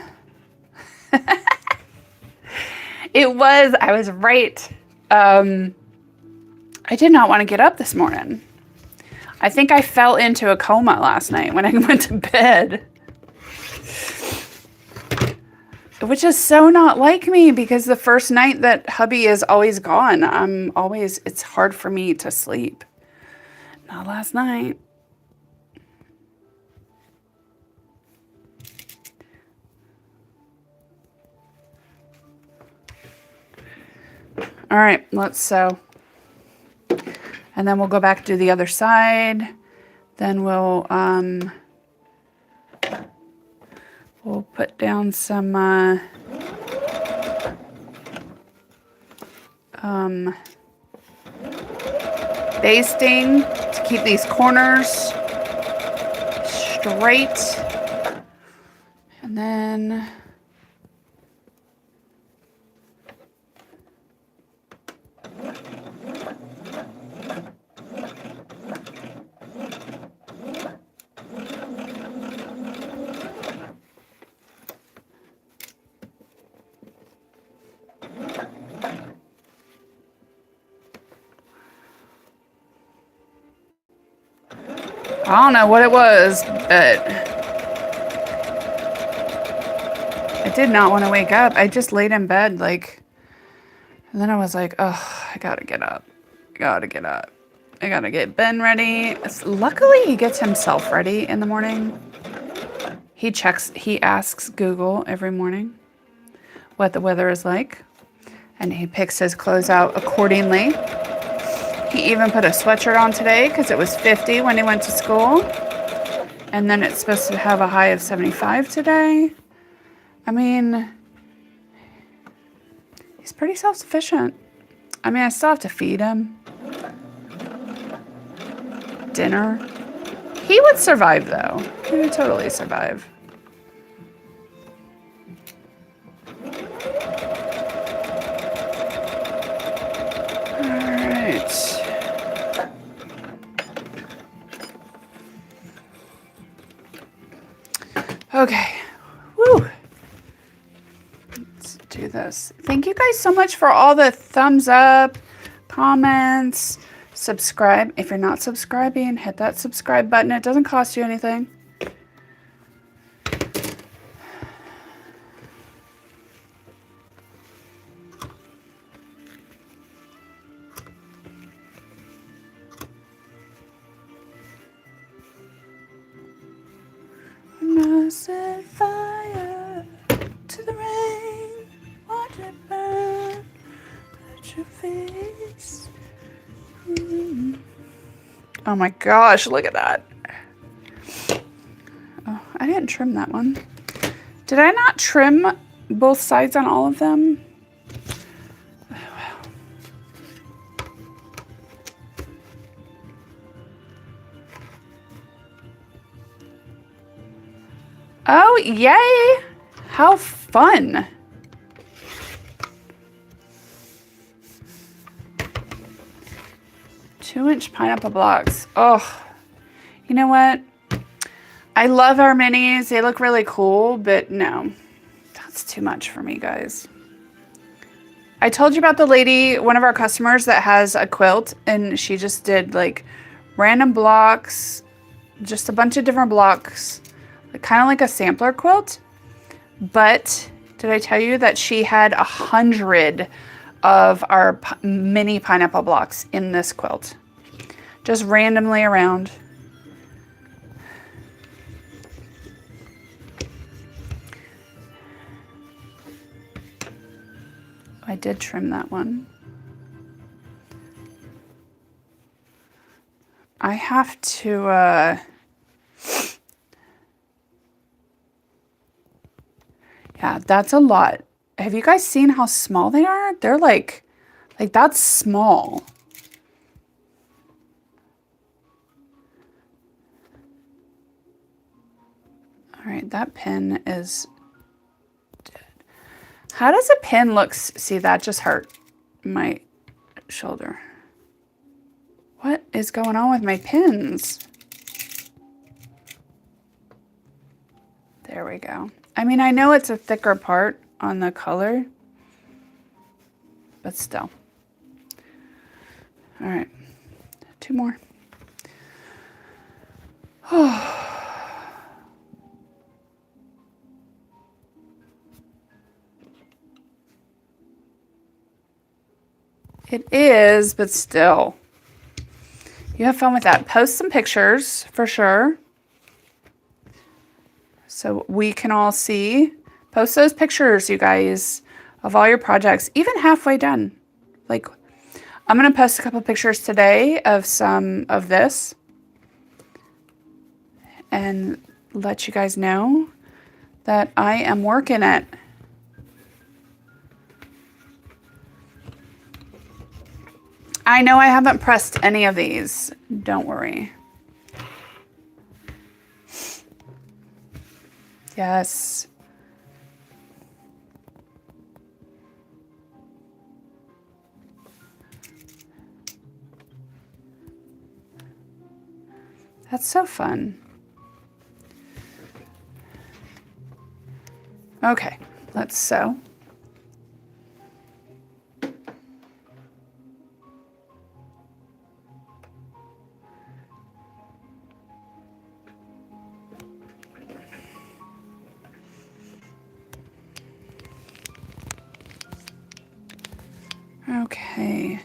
I was right. I did not want to get up this morning. I think I fell into a coma last night when I went to bed. Which is so not like me because the first night that hubby is always gone, it's hard for me to sleep. Not last night. All right, let's sew. And then we'll go back to the other side. Then we'll put down some basting to keep these corners straight. And then I don't know what it was, but I did not want to wake up. I just laid in bed, and then I was like, oh, I gotta get up. I gotta get up. I gotta get Ben ready. Luckily, he gets himself ready in the morning. He asks Google every morning what the weather is like, and he picks his clothes out accordingly. He even put a sweatshirt on today because it was 50 when he went to school. And then it's supposed to have a high of 75 today. I mean, he's pretty self-sufficient. I mean, I still have to feed him. Dinner. He would survive, though. He would totally survive. Okay, woo. Let's do this. Thank you guys so much for all the thumbs up, comments, subscribe. If you're not subscribing, hit that subscribe button. It doesn't cost you anything. Set fire to the rain, watch it burn at your face. Oh my gosh, look at that. Oh, I didn't trim that one. Did I not trim both sides on all of them. Oh, yay! How fun! Two-inch pineapple blocks. Oh, you know what? I love our minis. They look really cool, but no, that's too much for me, guys. I told you about the lady, one of our customers that has a quilt, and she just did like random blocks, just a bunch of different blocks, kind of like a sampler quilt. But did I tell you that she had 100 of our mini pineapple blocks in this quilt, just randomly around. I did trim that one. I have to, yeah, that's a lot. Have you guys seen how small they are? They're like that's small. All right, that pin is dead. How does a pin look? See, that just hurt my shoulder. What is going on with my pins? There we go. I mean, I know it's a thicker part on the color, but still. All right, 2 more. It is, but still. You have fun with that. Post some pictures for sure, so we can all see. Post those pictures, you guys, of all your projects, even halfway done. Like, I'm going to post a couple pictures today of some of this and let you guys know that I am working it. I know I haven't pressed any of these. Don't worry. Yes. That's so fun. Okay, let's sew. Okay.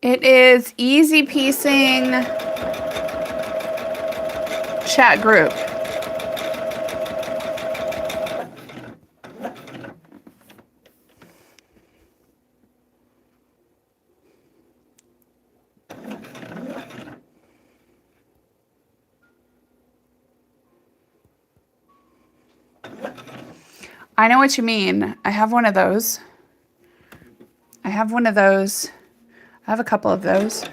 It is easy piecing chat group. I know what you mean. I have one of those. I have one of those. I have a couple of those.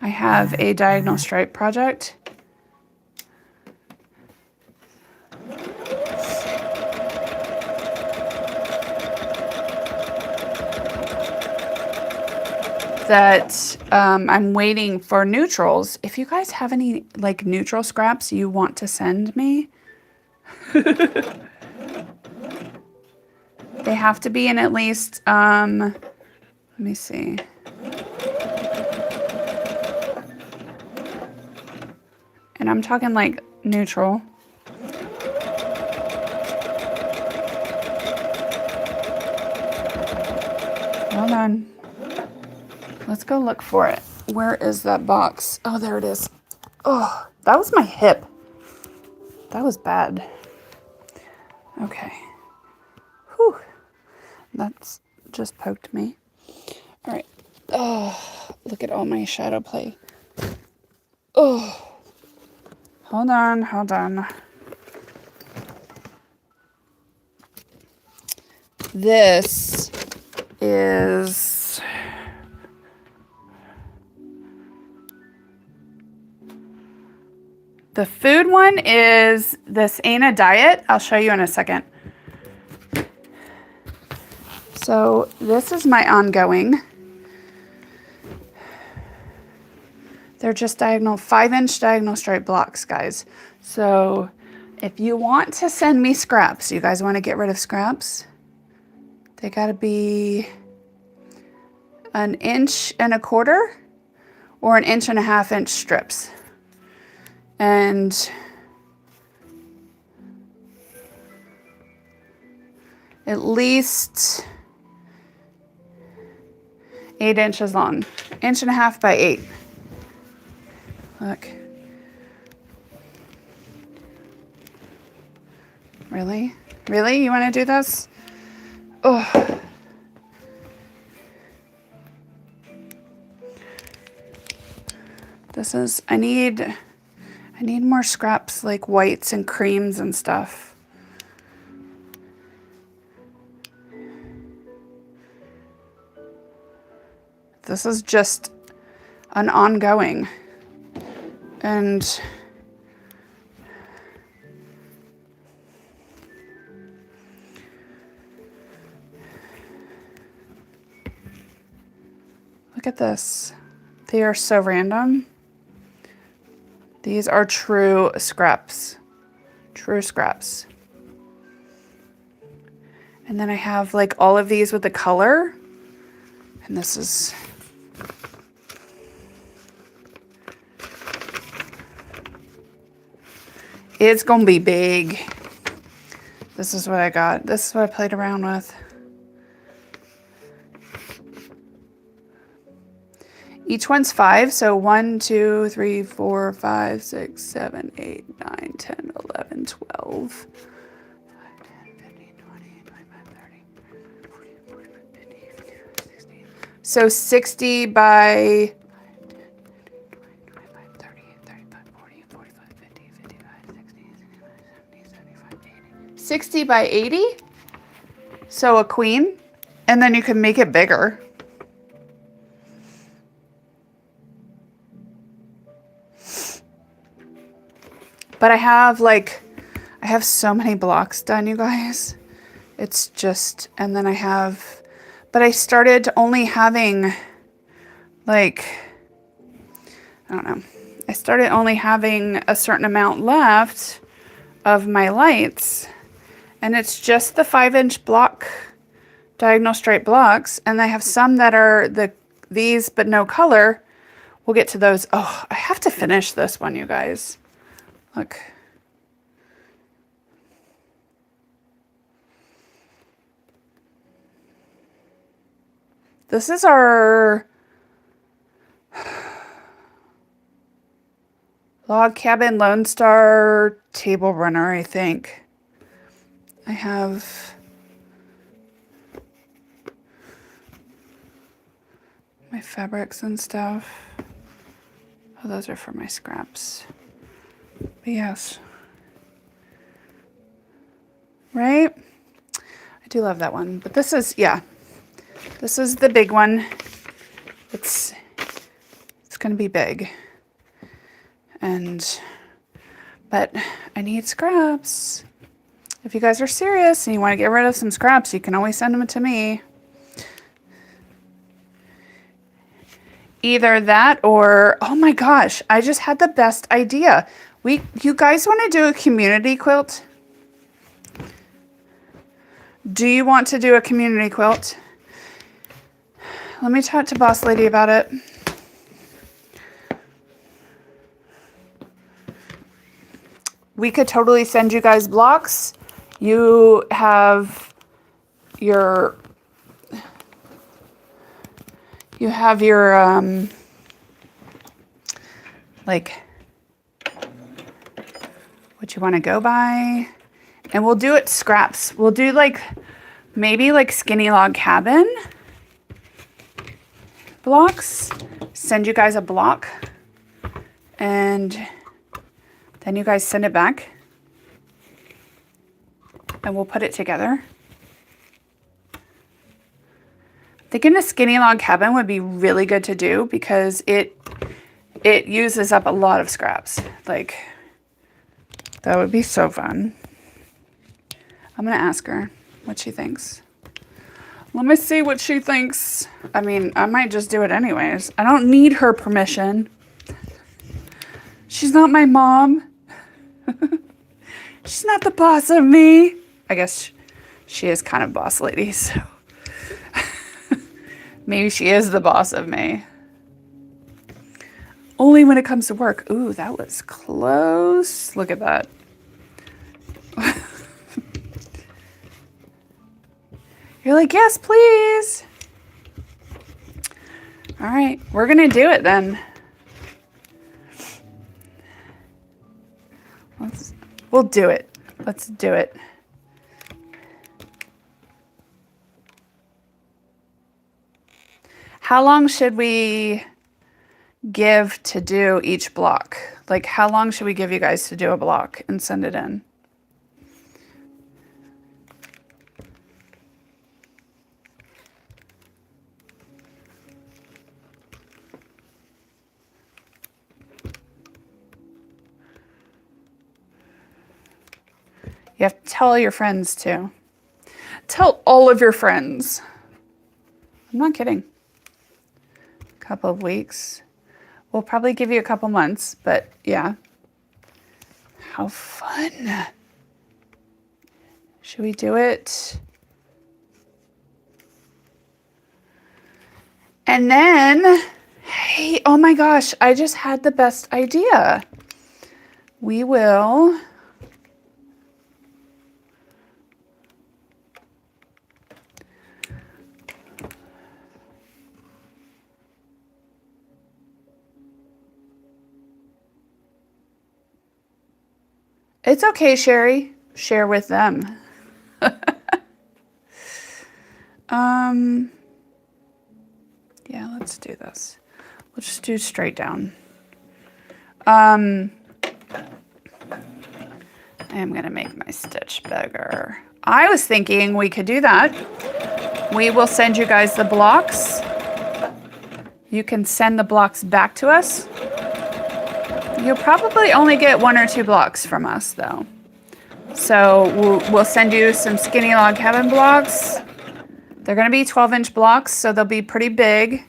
I have a diagonal stripe project. That I'm waiting for neutrals. If you guys have any like neutral scraps you want to send me, they have to be in at least, let's Let me see. And I'm talking like neutral. Hold on. Let's go look for it. Where is that box? Oh, there it is. Oh, that was my hip. That was bad. Okay. Whew. That's just poked me. All right. Oh, look at all my shadow play. Oh. Hold on, hold on. This is the food one is This Ain't a Diet. I'll show you in a second. So this is my ongoing. They're just diagonal, 5-inch diagonal stripe blocks, guys. So if you want to send me scraps, you guys want to get rid of scraps, they gotta be 1.25 inches or 1.5 inch strips. And at least 8 inches long, 1.5 inches by 8. Look. Really? Really? You want to do this? Oh. This is, I need more scraps like whites and creams and stuff. This is just an ongoing. And look at this. They are so random. These are true scraps. True scraps. And then I have like all of these with the color. And this is... It's gonna be big. This is what I got. This is what I played around with. Each one's 5, so 1, 2, 3, 4, 5, 6, 7, 8, 9, 10, 11, 12. 10, 15, 20, 25, 30, 40, 45, 50, 55, 60. So 60 by 60 by 80, so a queen, and then you can make it bigger. But I have so many blocks done, you guys. It's just, and then but I started only having I don't know. I started only having a certain amount left of my lights. And it's just the 5-inch block, diagonal stripe blocks. And I have some that are these, but no color. We'll get to those. Oh, I have to finish this one, you guys. Look. This is our Log Cabin Lone Star table runner, I think. I have my fabrics and stuff. Oh, those are for my scraps. But yes. Right? I do love that one. But this is, yeah. This is the big one. It's going to be big. But I need scraps. If you guys are serious and you want to get rid of some scraps, you can always send them to me. Either that or, oh my gosh, I just had the best idea. You guys want to do a community quilt? Do you want to do a community quilt? Let me talk to Boss Lady about it. We could totally send you guys blocks. You have your like what you want to go by, and we'll do it scraps. We'll do like maybe like skinny log cabin blocks. Send you guys a block, and then you guys send it back, and we'll put it together. Thinking a skinny log cabin would be really good to do because it uses up a lot of scraps. Like, that would be so fun. I'm gonna ask her what she thinks. Let me see what she thinks. I mean, I might just do it anyways. I don't need her permission. She's not my mom. She's not the boss of me. I guess she is kind of boss lady, so. Maybe she is the boss of me. Only when it comes to work. Ooh, that was close. Look at that. You're like, yes, please. All right, we're going to do it then. We'll do it. Let's do it. How long should we give to do each block? Like, how long should we give you guys to do a block and send it in? You have to tell your friends too. Tell all of your friends. I'm not kidding. A couple of weeks. We'll probably give you a couple months, but yeah. How fun. Should we do it? And then, hey, oh my gosh, I just had the best idea. We will... It's okay, Sherry. Share with them. Yeah, let's do this. We'll just do straight down. I am going to make my stitch bigger. I was thinking we could do that. We will send you guys the blocks. You can send the blocks back to us. You'll probably only get 1 or 2 blocks from us, though. So we'll send you some skinny log cabin blocks. They're going to be 12-inch blocks, so they'll be pretty big.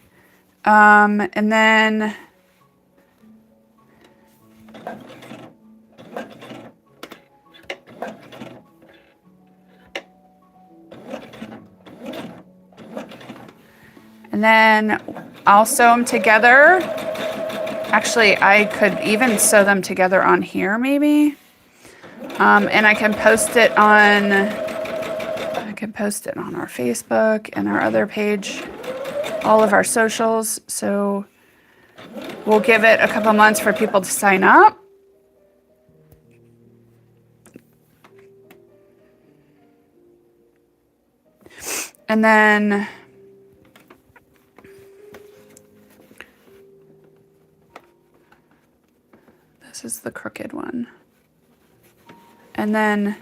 And then... And then I'll sew them together. Actually, I could even sew them together on here, maybe. And I can post it on our Facebook and our other page, all of our socials. So we'll give it a couple months for people to sign up. And then this is the crooked one. And then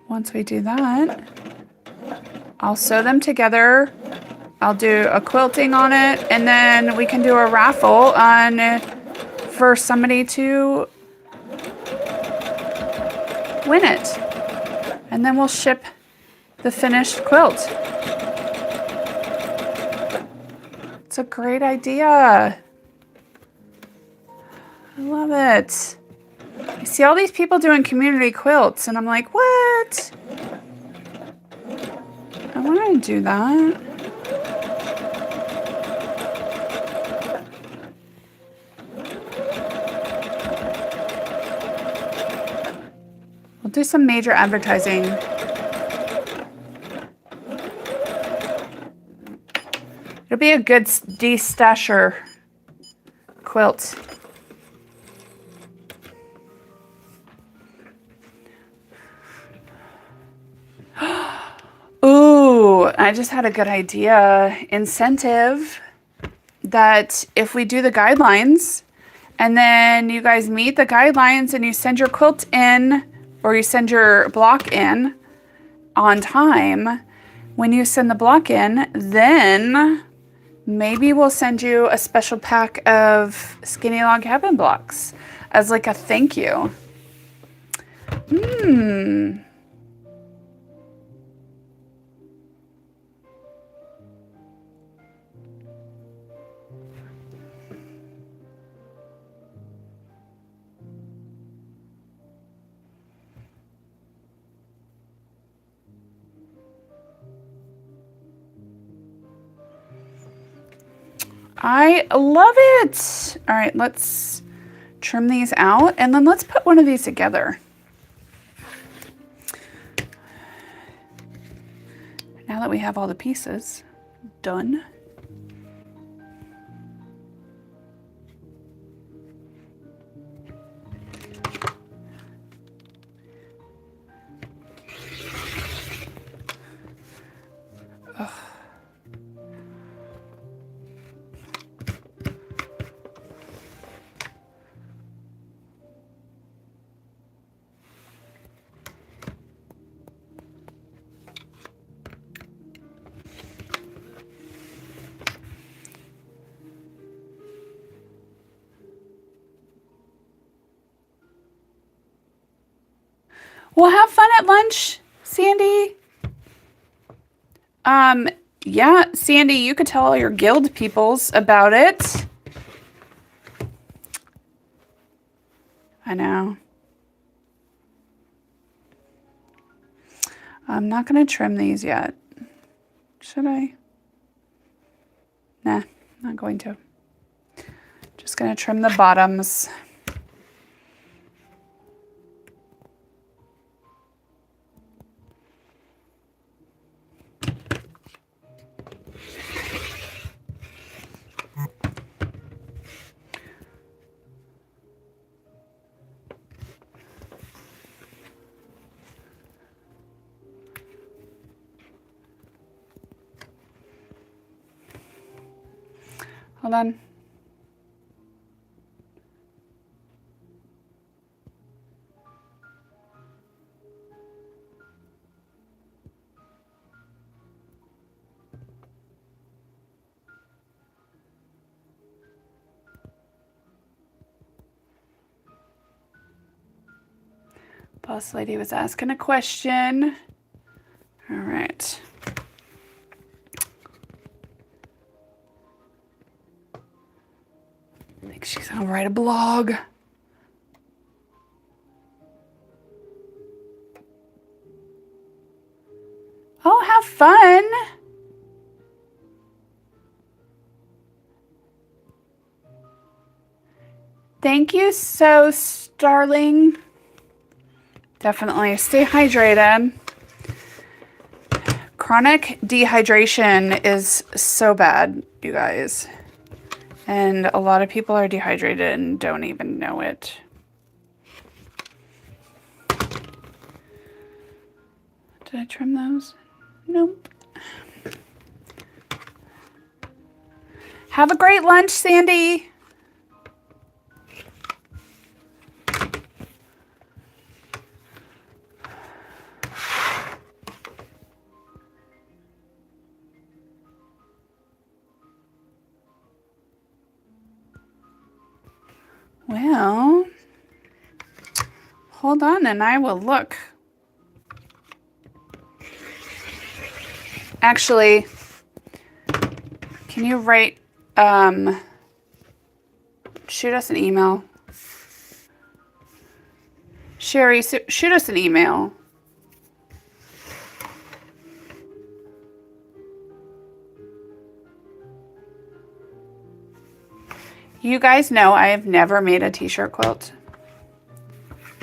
once we do that, I'll sew them together. I'll do a quilting on it, and then we can do a raffle for somebody to win it. And then we'll ship the finished quilt. It's a great idea. I love it. I see all these people doing community quilts, and I'm like, what? want to do that. We'll do some major advertising. It'll be a good de-stasher quilt. Ooh, I just had a good idea. Incentive that if we do the guidelines and then you guys meet the guidelines and you send your quilt in or you send your block in on time, when you send the block in, then maybe we'll send you a special pack of Skinny Log Cabin blocks as like a thank you. I love it. All right, let's trim these out and then let's put one of these together. Now that we have all the pieces done. Ugh. Well, have fun at lunch, Sandy. Yeah, Sandy, you could tell all your guild peoples about it. I know. I'm not going to trim these yet. Should I? Nah, not going to. Just going to trim the bottoms. Hold on. Boss lady was asking a question. All right. I think she's gonna write a blog. Oh, have fun. Thank you so, Starling. Definitely stay hydrated. Chronic dehydration is so bad, you guys. And a lot of people are dehydrated and don't even know it. Did I trim those? Nope. Have a great lunch, Sandy. Well, hold on and I will look. Actually, can you write, shoot us an email. Sherry, shoot us an email. You guys know I have never made a t-shirt quilt.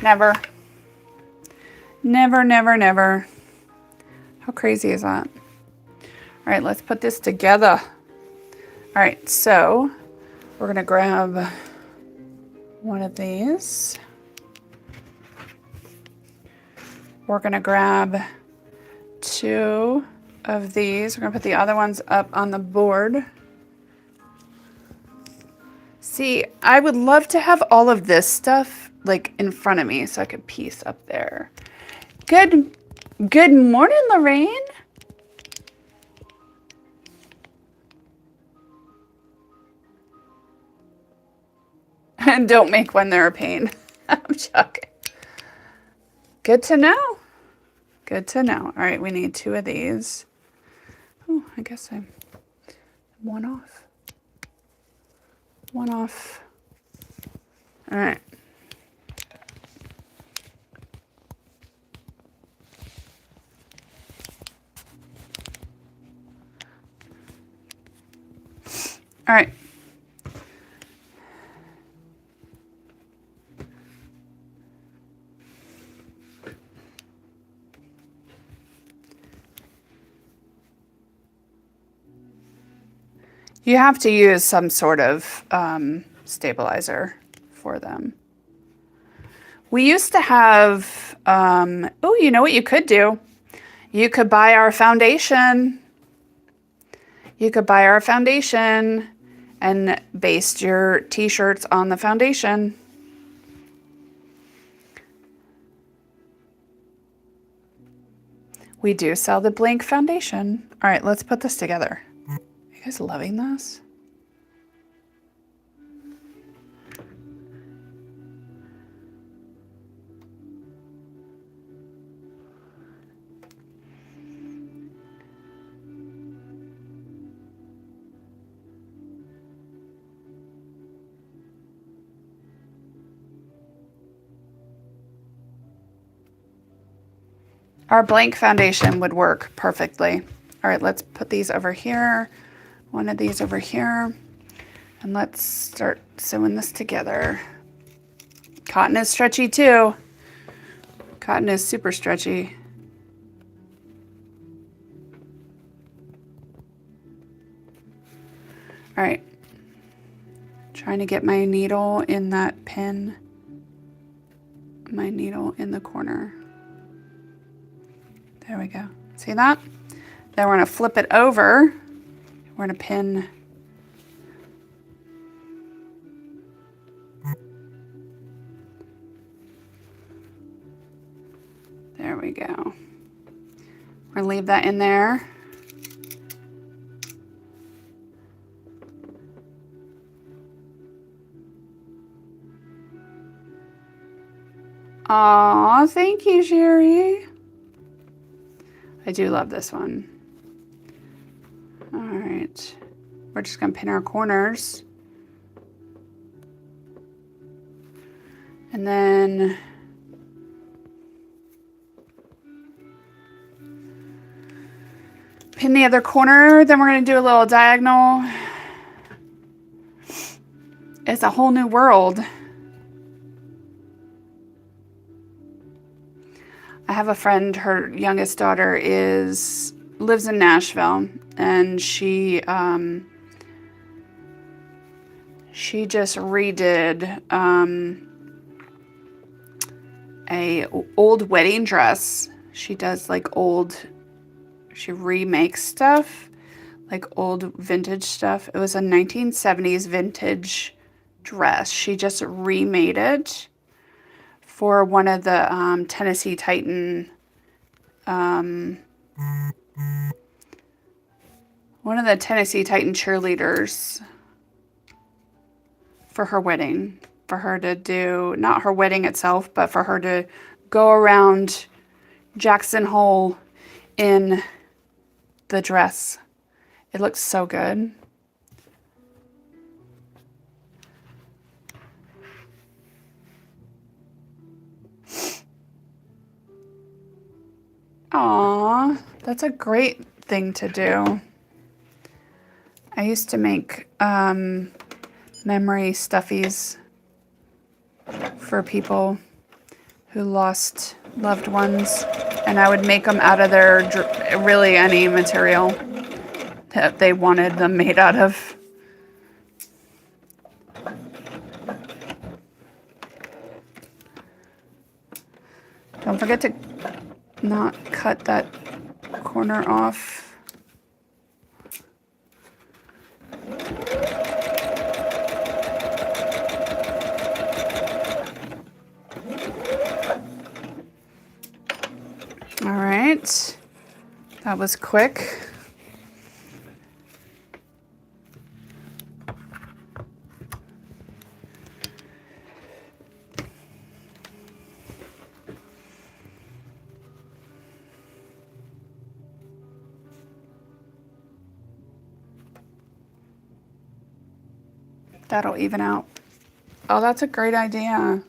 Never. Never, never, never. How crazy is that? All right, let's put this together. All right, so we're gonna grab one of these. We're gonna grab 2 of these. We're gonna put the other ones up on the board. See, I would love to have all of this stuff like in front of me so I could piece up there. Good morning, Lorraine. And don't make when they're a pain. I'm joking. Good to know. Good to know. All right, we need 2 of these. Oh, I guess I'm 1 off. 1 off. All right. All right. You have to use some sort of stabilizer for them. We used to have, oh, you know what you could do? You could buy our foundation. You could buy our foundation and baste your t-shirts on the foundation. We do sell the blank foundation. All right, let's put this together. Are you guys loving this? Our blank foundation would work perfectly. All right, let's put these over here. One of these over here. And let's start sewing this together. Cotton is stretchy too. Cotton is super stretchy. All right. Trying to get my needle in that pin. My needle in the corner. There we go. See that? Then we're going to flip it over. We're going to pin. There we go. We're going to leave that in there. Aw, thank you, Sherry. I do love this one. All right. We're just going to pin our corners. And then pin the other corner. Then we're going to do a little diagonal. It's a whole new world. I have a friend, her youngest daughter lives in Nashville, and she just redid a old wedding dress. She does like she remakes stuff, like old vintage stuff. It was a 1970s vintage dress. She just remade it for one of the Tennessee Titan, one of the Tennessee Titan cheerleaders for her wedding. For her to do, not her wedding itself, but for her to go around Jackson Hole in the dress. It looks so good. Aw, that's a great thing to do. I used to make memory stuffies for people who lost loved ones. And I would make them out of their, really any material that they wanted them made out of. Don't forget to not cut that corner off. All right, that was quick. That'll even out. Oh, that's a great idea.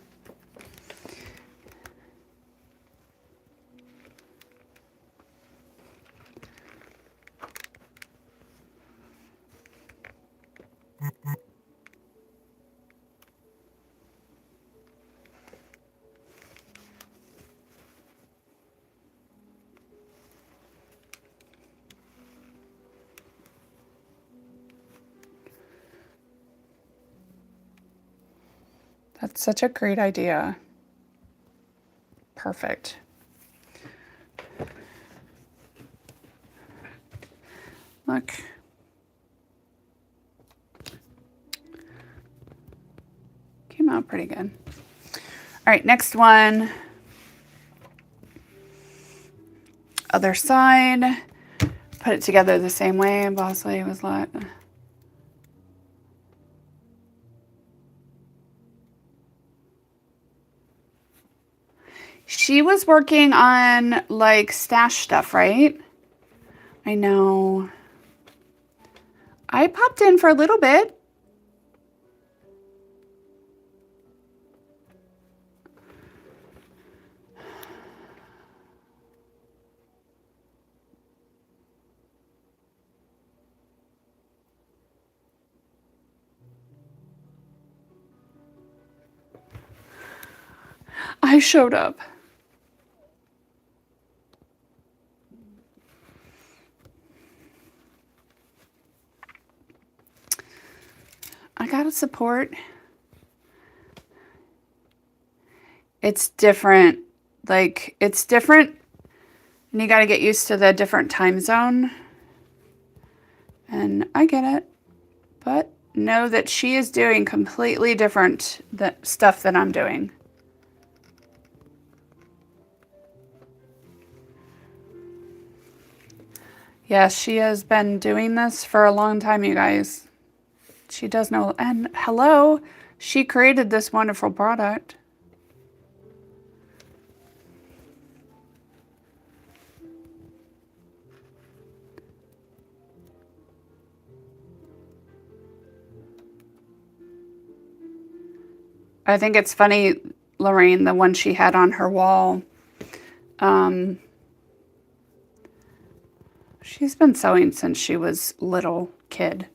That's such a great idea. Perfect. Look. Came out pretty good. All right, next one. Other side. Put it together the same way. Boss Lady was like... She was working on, like, stash stuff, right? I know. I popped in for a little bit. I showed up. I gotta support. It's different. Like, it's different. And you gotta get used to the different time zone. And I get it. But know that she is doing completely different stuff than I'm doing. Yes, she has been doing this for a long time, you guys. She does know. And hello, she created this wonderful product. I think it's funny, Lorraine, the one she had on her wall. She's been sewing since she was little kid.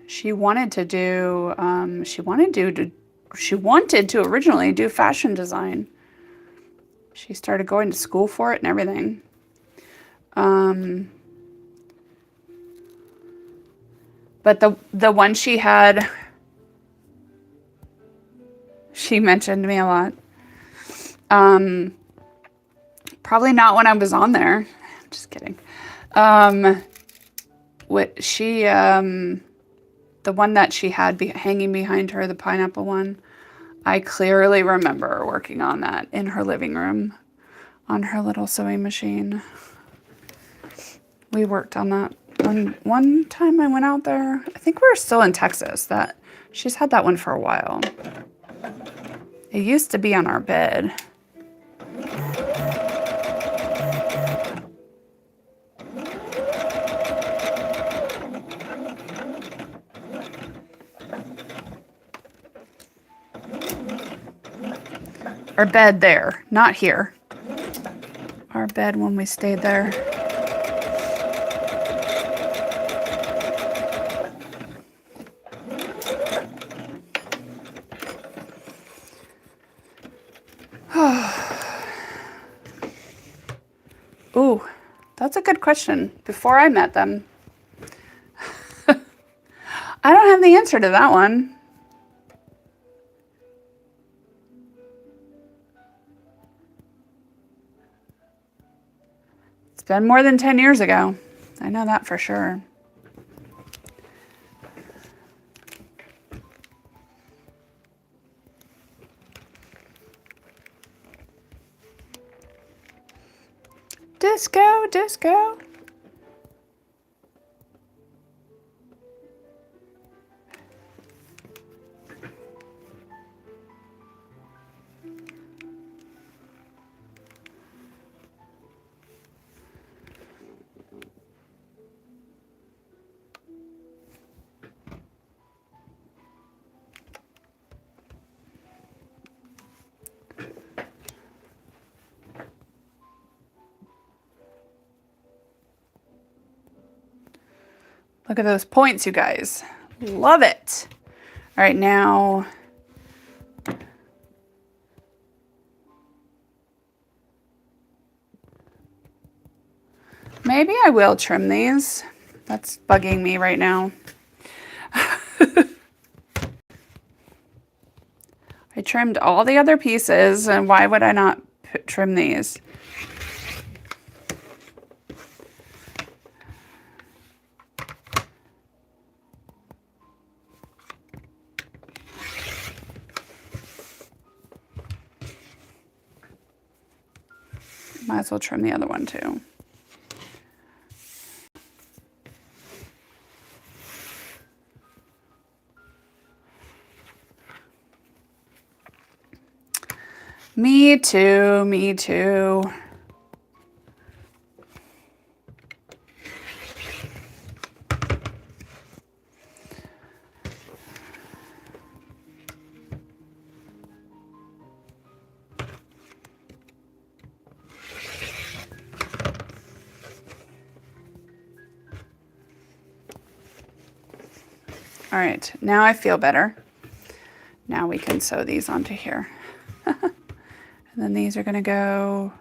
She wanted to do, she wanted to originally do fashion design. She started going to school for it and everything. But the one she had, she mentioned me a lot. Probably not when I was on there. Just kidding. What she, the one that she had hanging behind her, the pineapple one, I clearly remember working on that in her living room on her little sewing machine. We worked on that. One time I went out there, I think we were still in Texas. She's had that one for a while. It used to be on our bed. Our bed there, not here. Our bed when we stayed there. That's a good question. Before I met them, I don't have the answer to that one. It's been more than 10 years ago. I know that for sure. Disco, disco. Look at those points, you guys. Love it. All right, now maybe I will trim these. That's bugging me right now. I trimmed all the other pieces, and why would I not trim these? Might as well trim the other one too. Me too, me too. All right, now I feel better. Now we can sew these onto here. And then these are gonna go.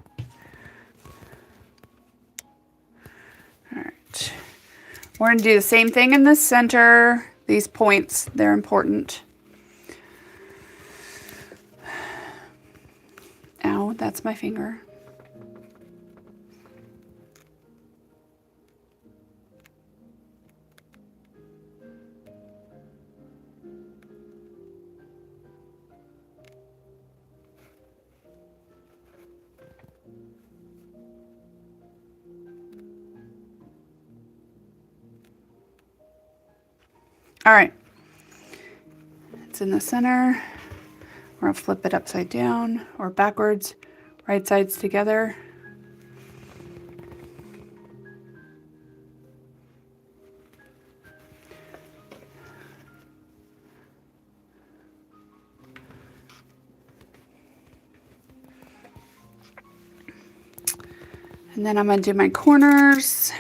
All right. We're gonna do the same thing in the center. These points, they're important. Ow, that's my finger. All right, it's in the center. We're gonna flip it upside down or backwards, right sides together. And then I'm gonna do my corners.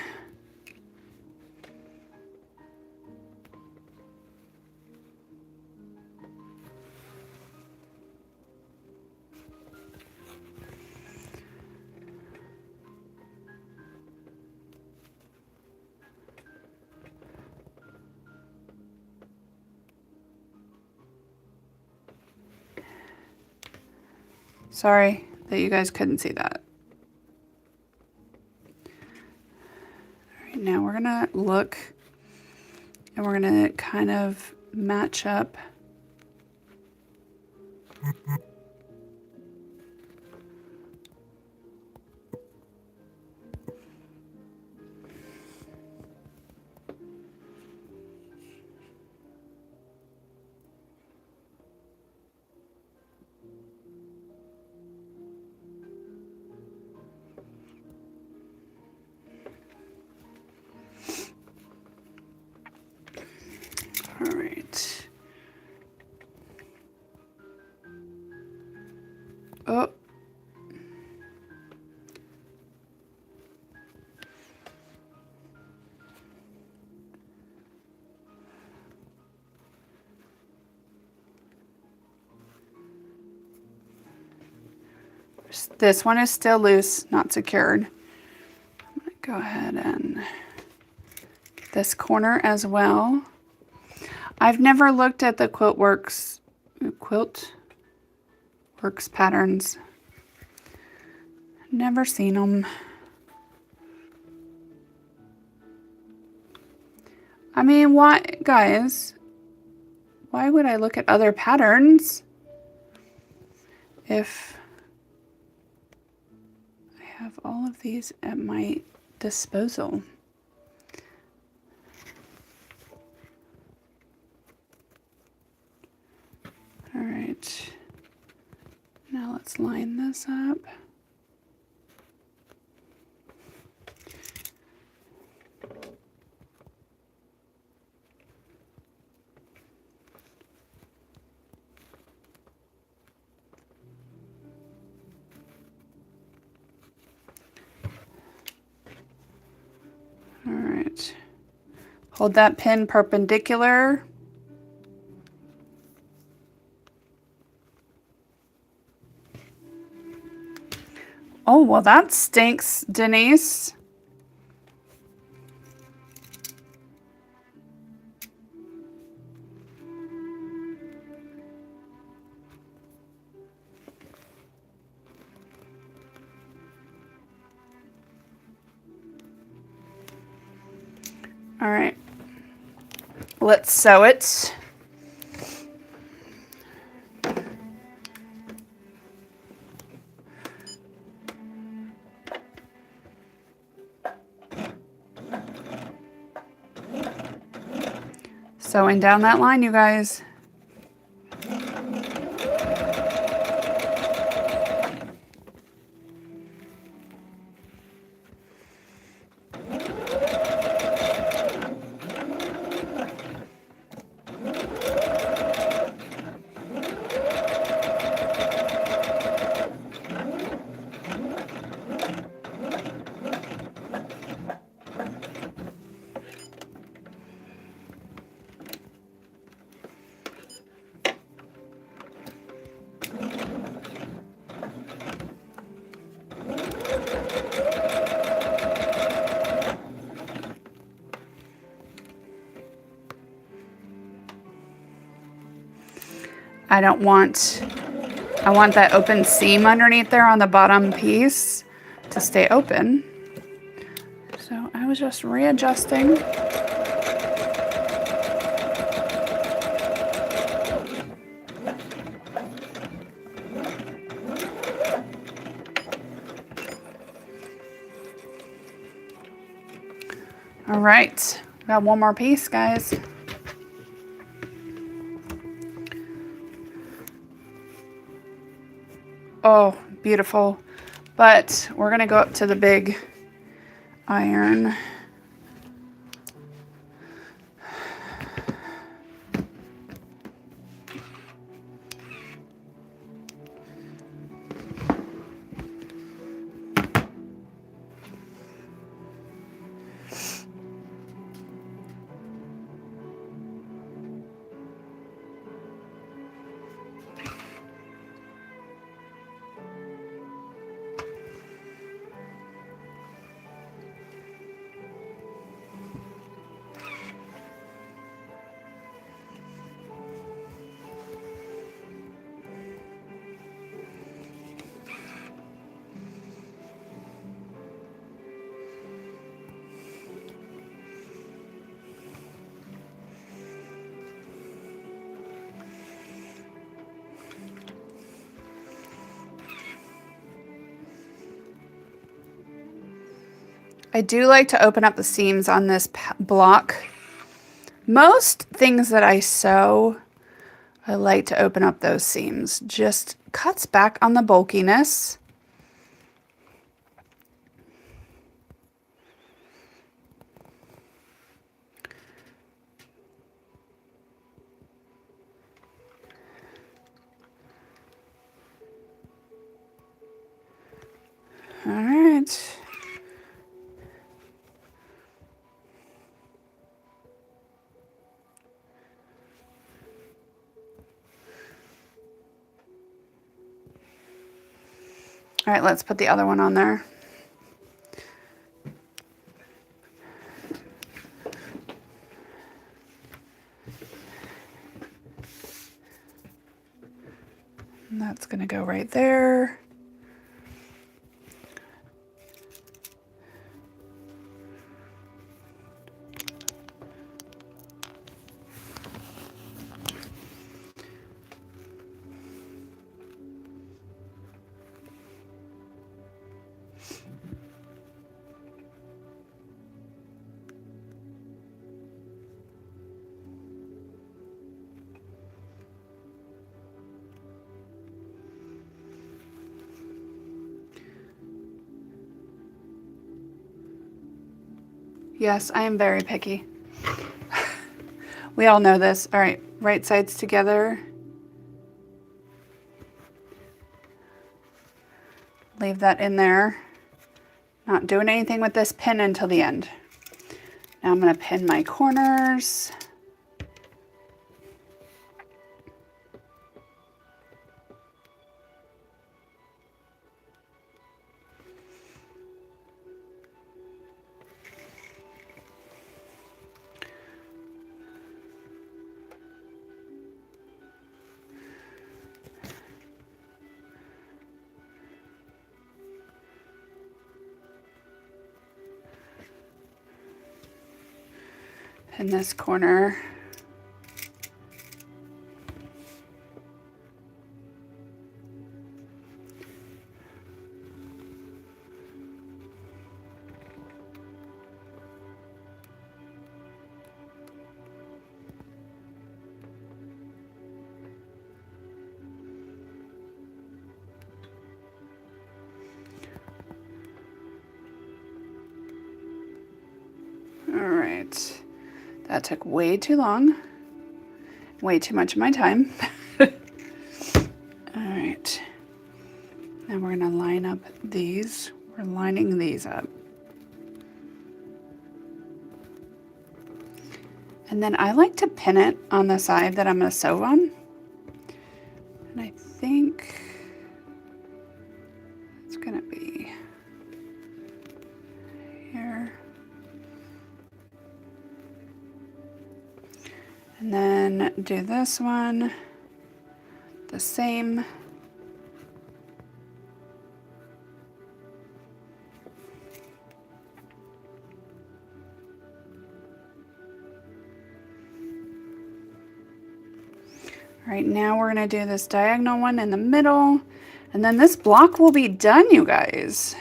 Sorry that you guys couldn't see that. All right, now we're gonna look and we're gonna kind of match up. All right. Oh. This one is still loose, not secured. I'm Go ahead and get this corner as well. I've never looked at the Quilt Works patterns. Never seen them. I mean, why, guys? Why would I look at other patterns if I have all of these at my disposal? All right, now let's line this up. All right, hold that pin perpendicular. Oh, well, that stinks, Denise. All right, let's sew it. Sewing down that line, you guys. I want that open seam underneath there on the bottom piece to stay open. So I was just readjusting. All right, got one more piece, guys. Oh, beautiful. But we're gonna go up to the big iron. I do like to open up the seams on this block. Most things that I sew, I like to open up those seams. Just cuts back on the bulkiness. All right. All right, let's put the other one on there. And that's going to go right there. Yes, I am very picky. We all know this. All right, right sides together. Leave that in there. Not doing anything with this pin until the end. Now I'm going to pin my corners. In this corner. All right. That took way too long. Way too much of my time. All right. Now we're going to line up these. We're lining these up. And then I like to pin it on the side that I'm going to sew on. And I think it's going to be here. And then do this one the same. All right, now we're going to do this diagonal one in the middle, and then this block will be done, you guys.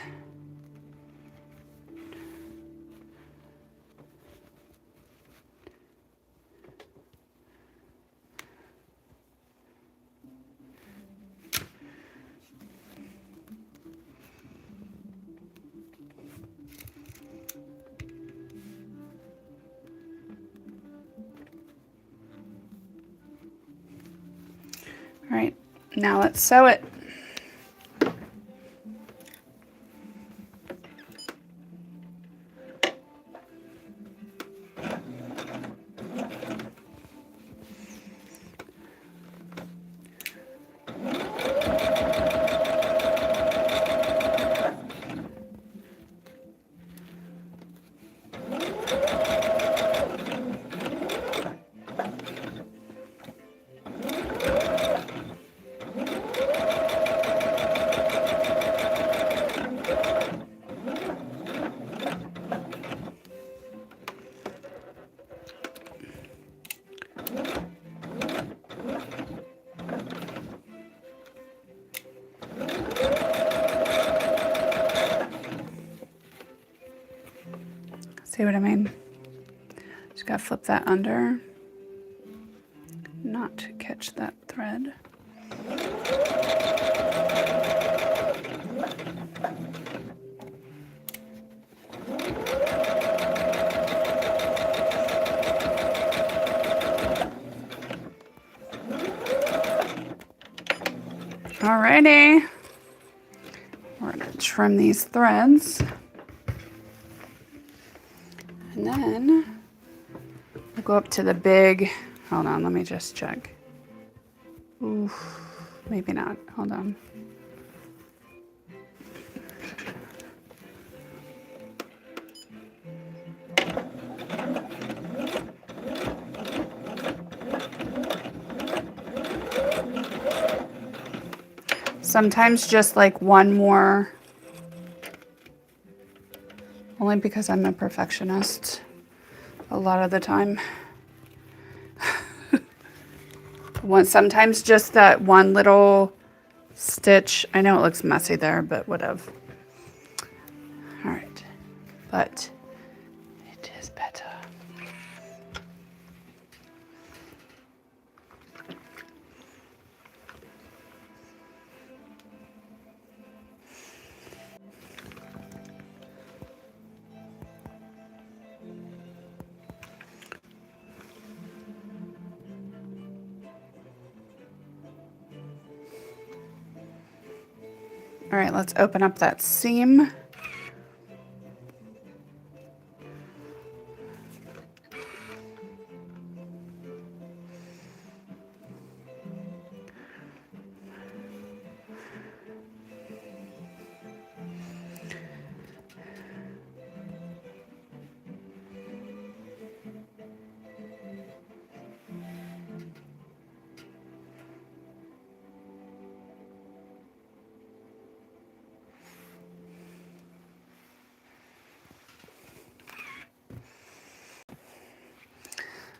All right, now let's sew it. See what I mean? Just gotta flip that under, not to catch that thread. Alrighty, we're gonna trim these threads. And then we'll go up to the big, hold on, let me just check. Oof, maybe not, hold on. Sometimes just like one more, only because I'm a perfectionist a lot of the time. Sometimes just that one little stitch. I know it looks messy there, but whatever. All right, but it is better. All right, let's open up that seam.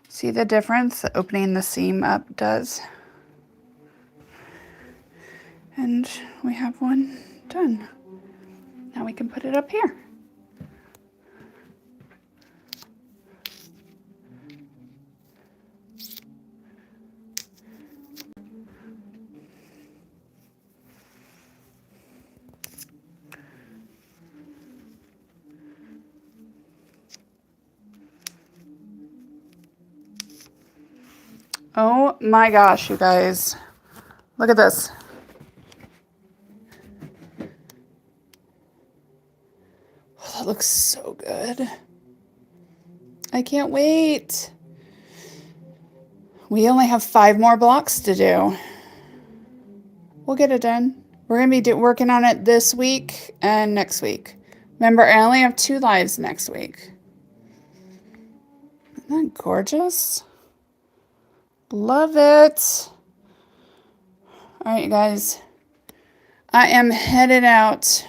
See the difference that opening the seam up does? And we have one done. Now we can put it up here. Oh my gosh, you guys. Look at this. Oh, that looks so good. I can't wait. We only have 5 more blocks to do. We'll get it done. We're going to be working on it this week and next week. Remember, I only have 2 lives next week. Isn't that gorgeous? Love it. All right, you guys. I am headed out.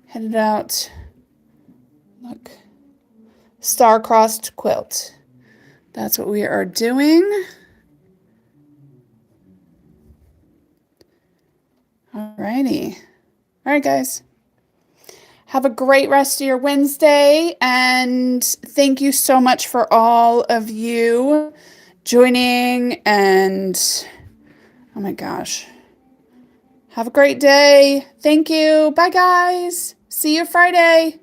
Headed out. Look. Star-crossed quilt. That's what we are doing. All righty. All right, guys. Have a great rest of your Wednesday, and thank you so much for all of you joining, and oh my gosh. Have a great day. Thank you. Bye, guys. See you Friday.